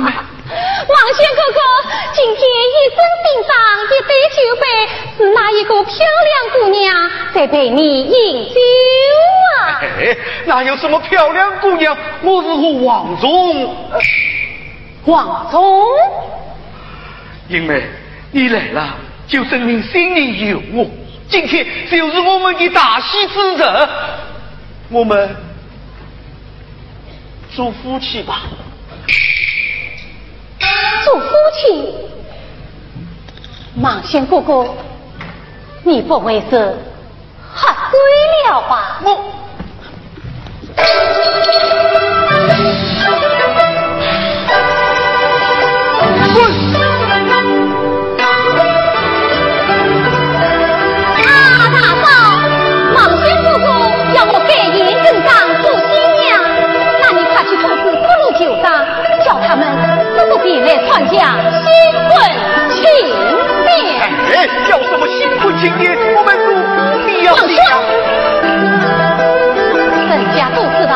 王轩哥哥，今天一身顶上一杯酒杯，是哪一个漂亮姑娘在陪你饮酒啊？哎，哪有什么漂亮姑娘？我是和王总。王总，英妹，你来了，就证明心里有我。今天就是我们的大喜之日，我们做夫妻吧。做夫妻？王轩哥哥，你不会是喝醉了吧？叫他们务必来参加新婚庆典。哎，要什么新婚庆典？我们不必要的呀。人家都知道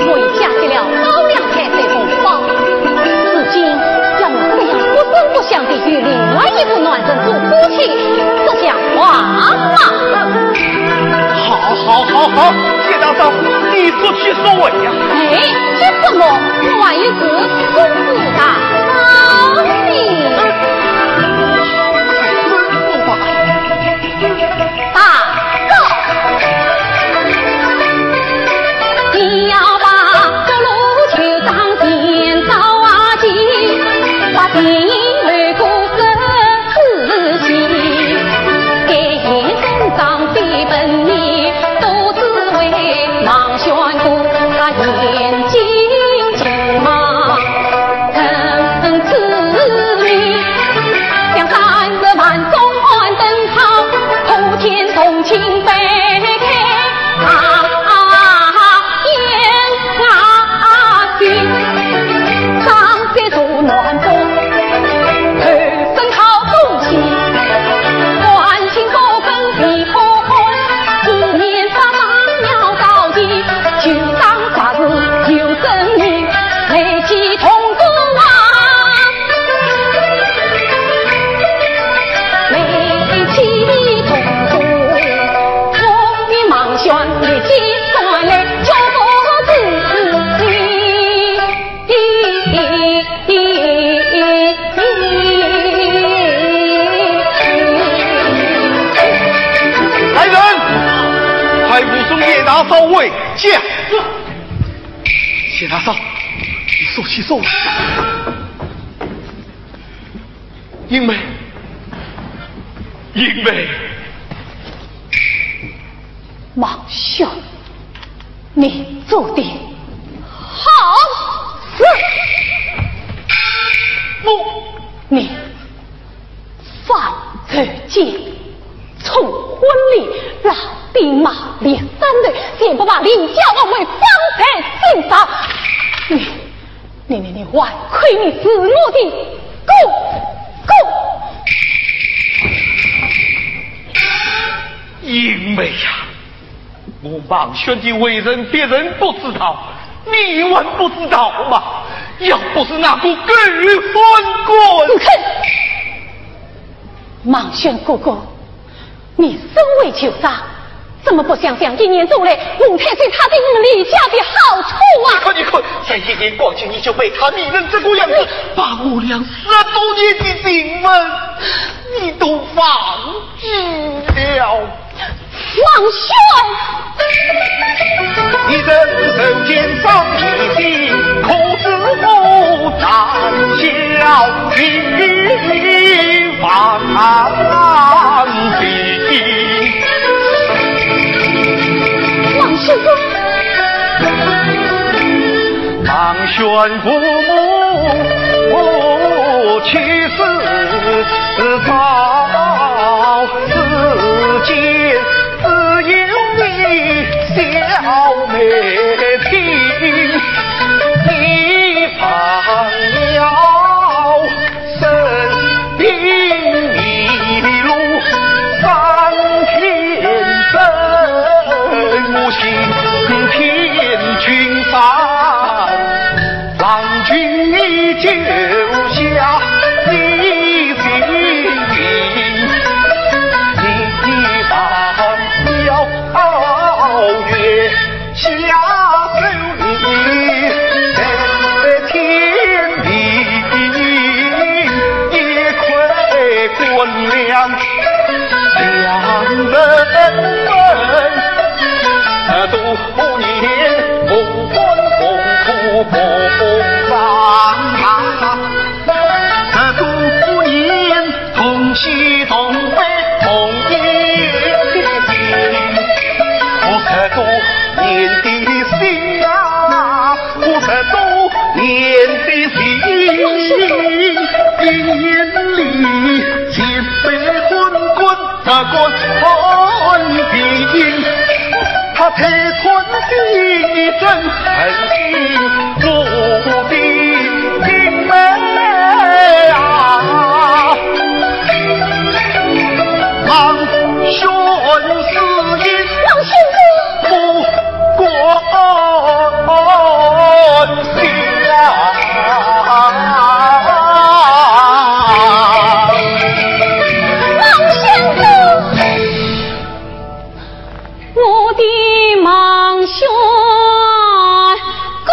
我已嫁给了高粱才岁红包，如今要我这样不声不响的与另外一个男人做夫妻，这像话吗？好，谢大嫂，你说去所谓呀？哎，这什么？万一是公主大嫂你？大嫂，你要把这路去当天早啊记，把电影儿故事仔细，给人生长的本领，都是为忙选顾他眼睛。同情悲开眼心，上山做暖风，头身靠东西，万顷多根皮可看，思念把马鸟到底，就当啥子有生命，来起痛苦啊！选日记算来就不自己。来人，快护送叶大嫂回家。谢大嫂，你说起手来。英妹，王兄，你做的好事，你犯罪奸，从婚礼老兵马连3队，竟不把林家王为方才欣赏，你还亏你自我的公。英妹呀，我王轩的为人，别人不知道，你还不知道吗？要不是那股狗翻滚，不肯！王轩哥哥，你身为酋长，怎么不想想1年中来洪太岁他对我们李家的好处啊？你看，才1年光景，你就被他迷人这个样子，把我俩10多年的情分，你都放弃了。王轩，你人手肩上一心，可是我胆小心放心。王师傅，王轩父母去世早，世间只有你小妹听，你放了生病一路上天真，我心天君上，郎君已经年不管风土不长，这多年同喜同悲同一心，我这多年的心呀，我这多年的心，一年里千百滚滚那个穿平。他铁穿的真诚心，我的英妹啊，忙宣誓言，王兄哥，不管心啊。我的芒轩哥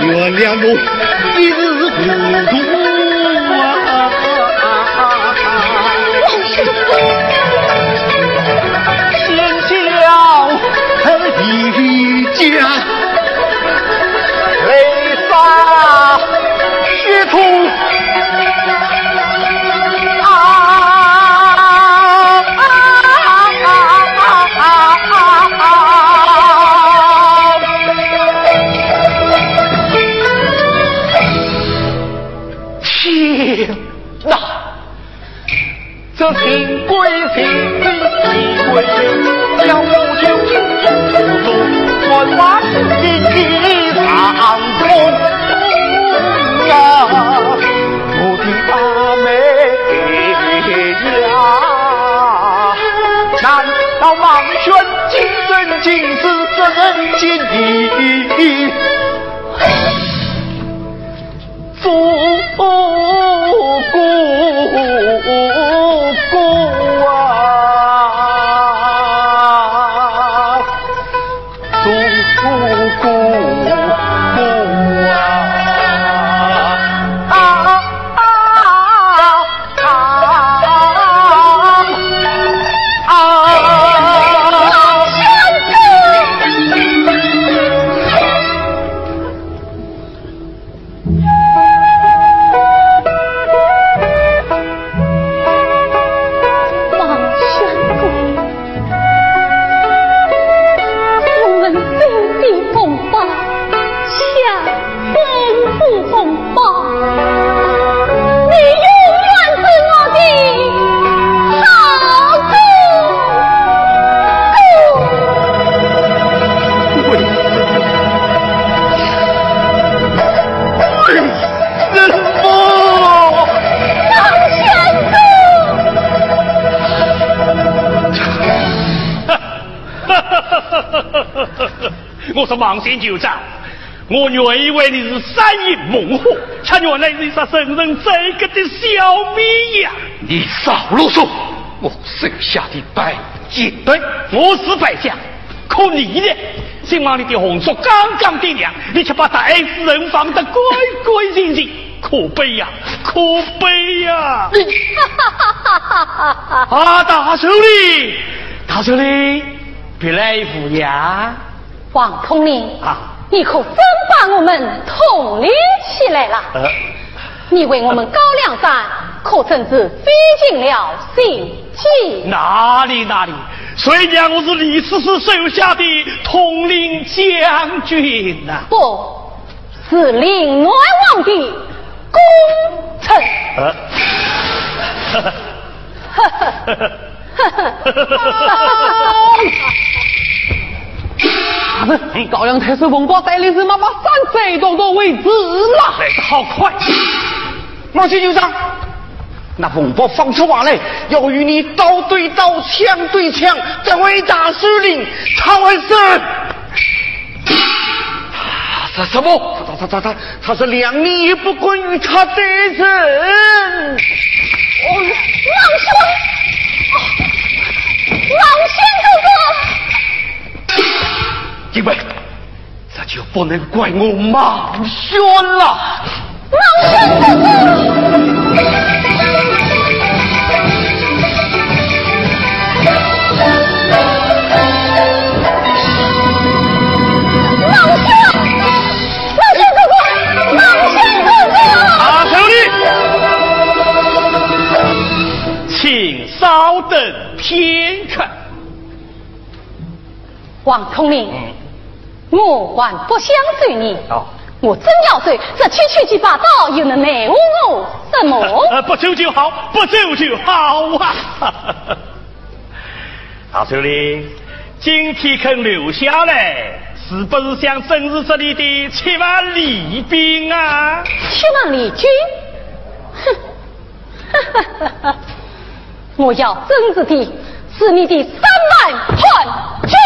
原谅我一时糊涂先笑一家，泪洒血图。这新贵新贵新贵，要我就不做，传话是一场空啊！我的阿妹呀，难道盲选今生今世这人间的祖国啊，祖国我是盲仙酋长，我原以为你是三眼猛虎，却原来你是圣人这个的小绵羊。你少啰嗦！我剩下的败将，对，我是败将，可你呢？希望你的红烛刚刚点亮，你却把大夫人放得鬼鬼祟祟，可悲呀，可悲呀！啊，大首领，大首领，别来无恙。王统领啊，你可真把我们统领起来了。你为我们高粱山可真是费尽了心机。哪里，虽然我是李师师手下的统领将军呐，不是领南王的功臣。高粱太守冯宝带领人马把山贼都围住了，来得好快！马先酋长，那冯宝放出话来，要与你刀对刀，枪对枪，这位大司令曹恩生。他什么？他是两你也不关于他的人。老仙哥哥。因为这这就不能怪我莽轩了。莽轩哥哥，请稍等片刻。王统领，我还不相信你。我真要走，这区七八道又能奈何我什么？不走就好，不走就好啊！大首领，今天肯留下来，是不是想正视这里的7万礼兵啊？7万礼军？哼！我要真实的是你的3万叛军。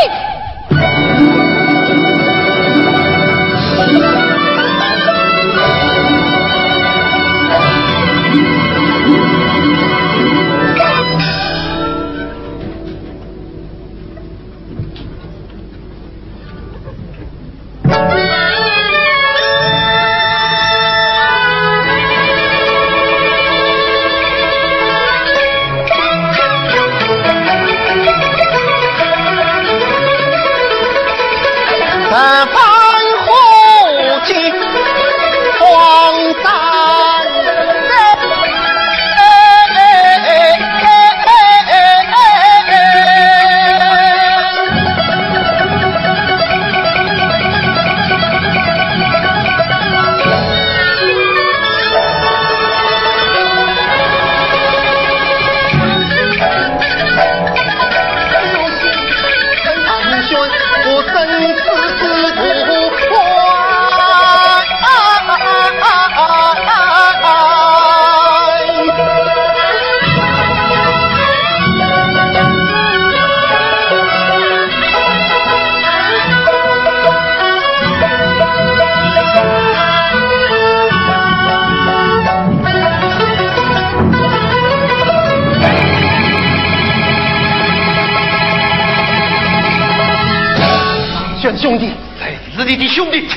兄弟，在这里的兄弟，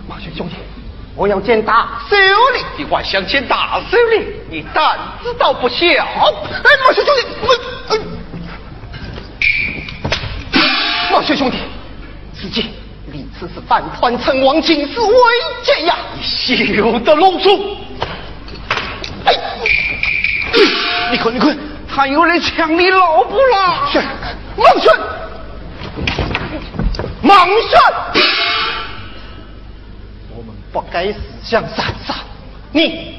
马轩兄弟，我要见大首领。你还想见大首领？你胆子倒不小。哎，马轩兄弟，马轩兄弟，此计历次是反叛称王，请示为戒呀！你休得弄出！哎，你看，他又来抢你老婆了！是，马轩。莽轩，我们不该死相残杀，你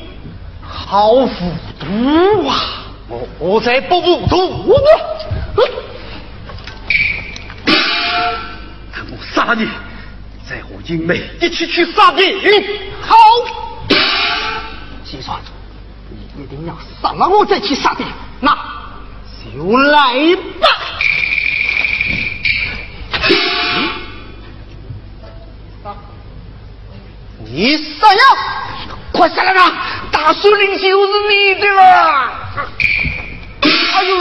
好糊涂啊！我才不糊涂呢！看我杀你，在我英美一起去杀你！好，计算，你一定要杀了我再去杀你，那就来吧！你杀呀！快下来吧！大首领就是你的了！哎呦！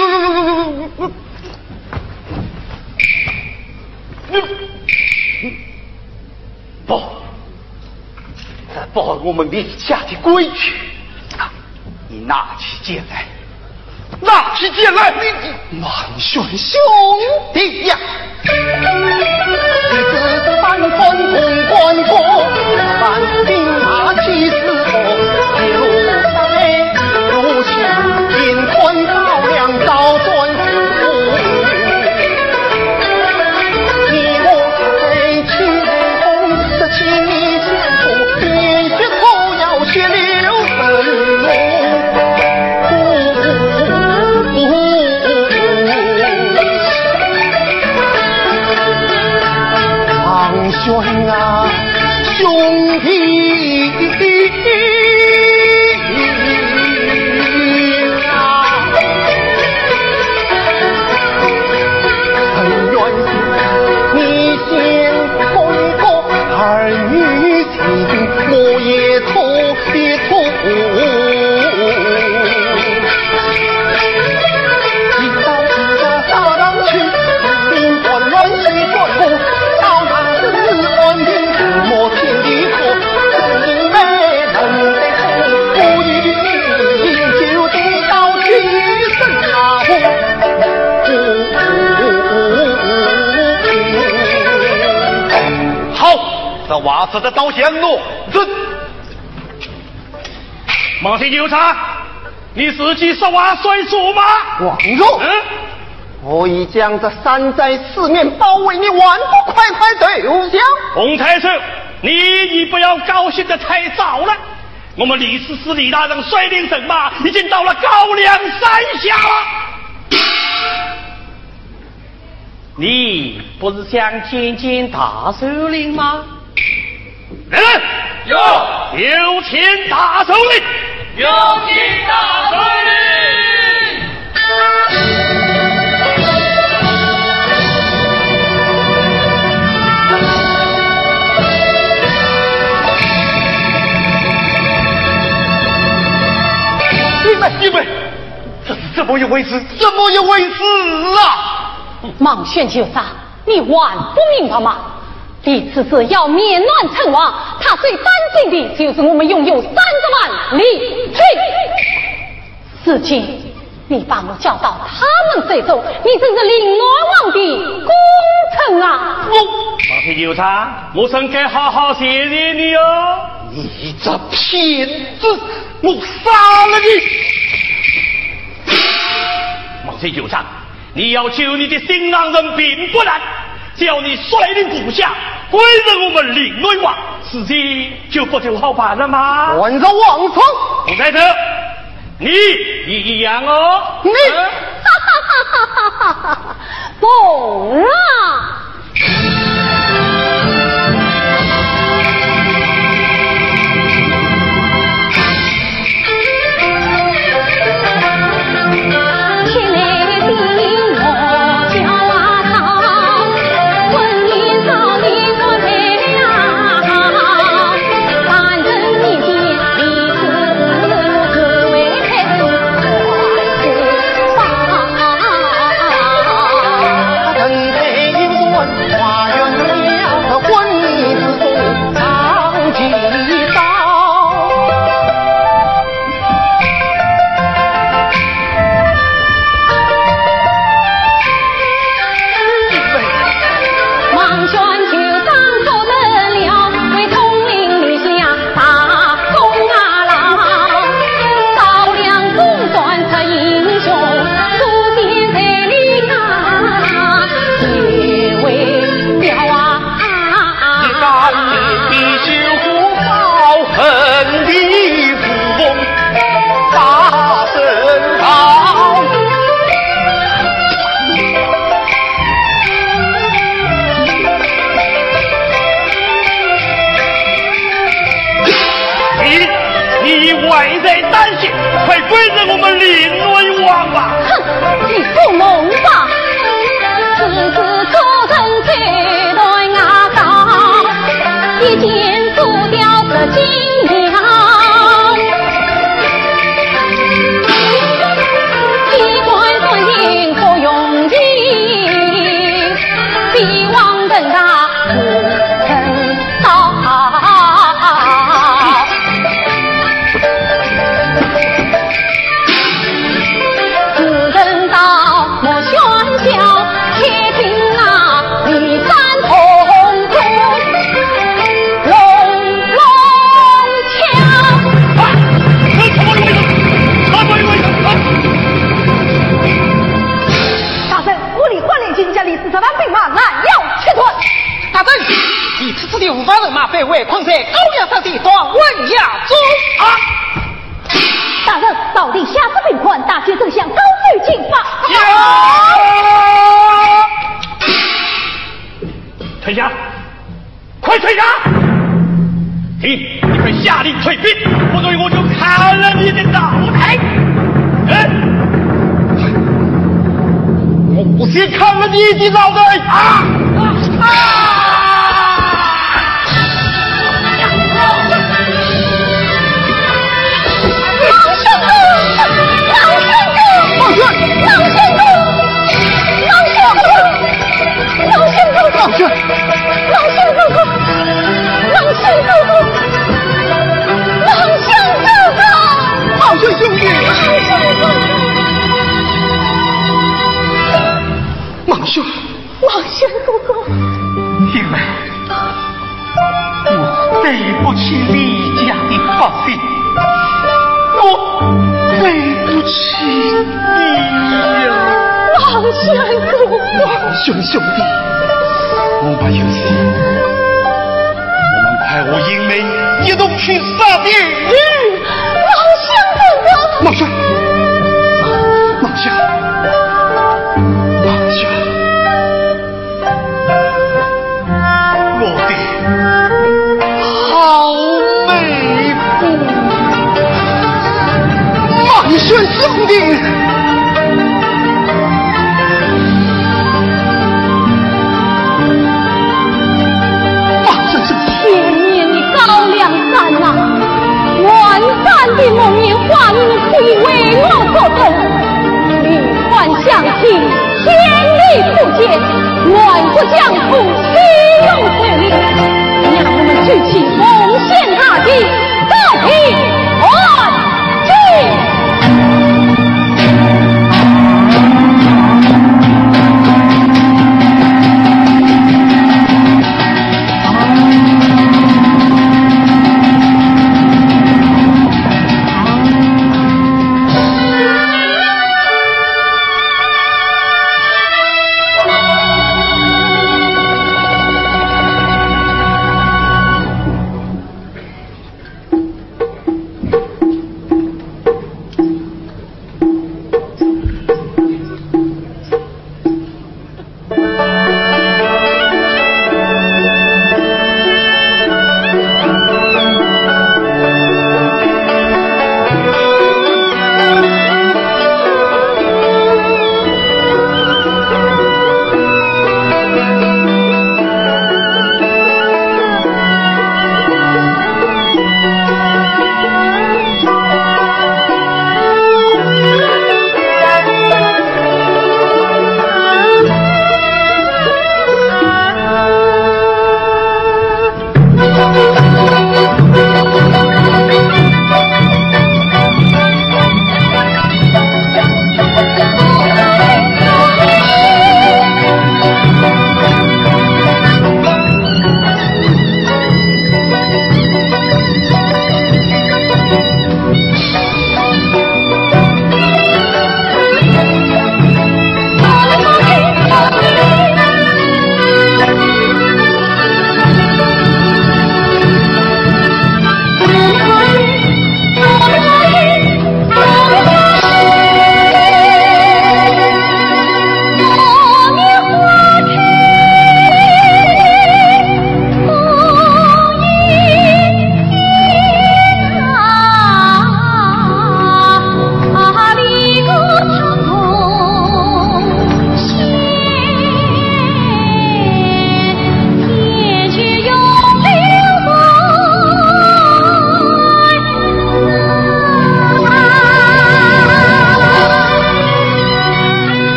不，这不合我们立下的规矩。你拿起剑来，拿起剑来！莽轩兄弟呀！你只是反叛同关国，反兵马气死我，一路来，如今金宽高粱早转福。你我在青红的情义前途，连续头要血流神路。轩啊，兄弟啊，很愿你先回国，儿女情我也托一托。一到自家大当去，兵官乱世转过。安平这瓦子的刀降落，这马天有差，你自己是瓦帅主吗？王若，我已将这山寨四面包围，你还不快快投降？洪太守，你不要高兴得太早了。我们李师师李大人率领人马已经到了高梁山下了。你不是想见见大首领吗？人有请大首领，有请大首领。你们，这是怎么一回事？怎么一回事啊？孟宣九杀，你还不明白吗？李此次要灭乱成王，他最担心的就是我们拥有30万李军。事情你把我叫到他们这手，你真是凌乱王的功臣啊！马天有差，我真该好好谢谢你哦。你这骗子，我杀了你！马天有差，你要救你的新郎人并不难，只要你率领部下归任我们领内王，事情就不就好办了吗？还是王聪，洪太守，你一样哦。你疯了！外在担心，快归任我们领内王吧！哼，你做梦吧！此次出征绝对阿高，一剑除掉这金鸟，机关算尽不用计，帝王等他不曾到。你此次的5万人马被围困在高梁山的段文崖中啊！大人，到底下次兵困，大街正向高举进发。退下！快退下！你快下令退兵，否则我就砍了你的脑袋！我先砍了你的脑袋！啊！王兄哥哥，有对不起李家的百姓，我对不起你呀，王轩哥哥，王轩兄弟，恐怕有事，我们派我英梅一同去杀敌。王轩哥哥，老兄，放下，放下，我的好妹夫，王轩兄弟。万山的梦魇化你可以为我所动，灵幻相亲，千里不见，乱国江湖，岂有此理！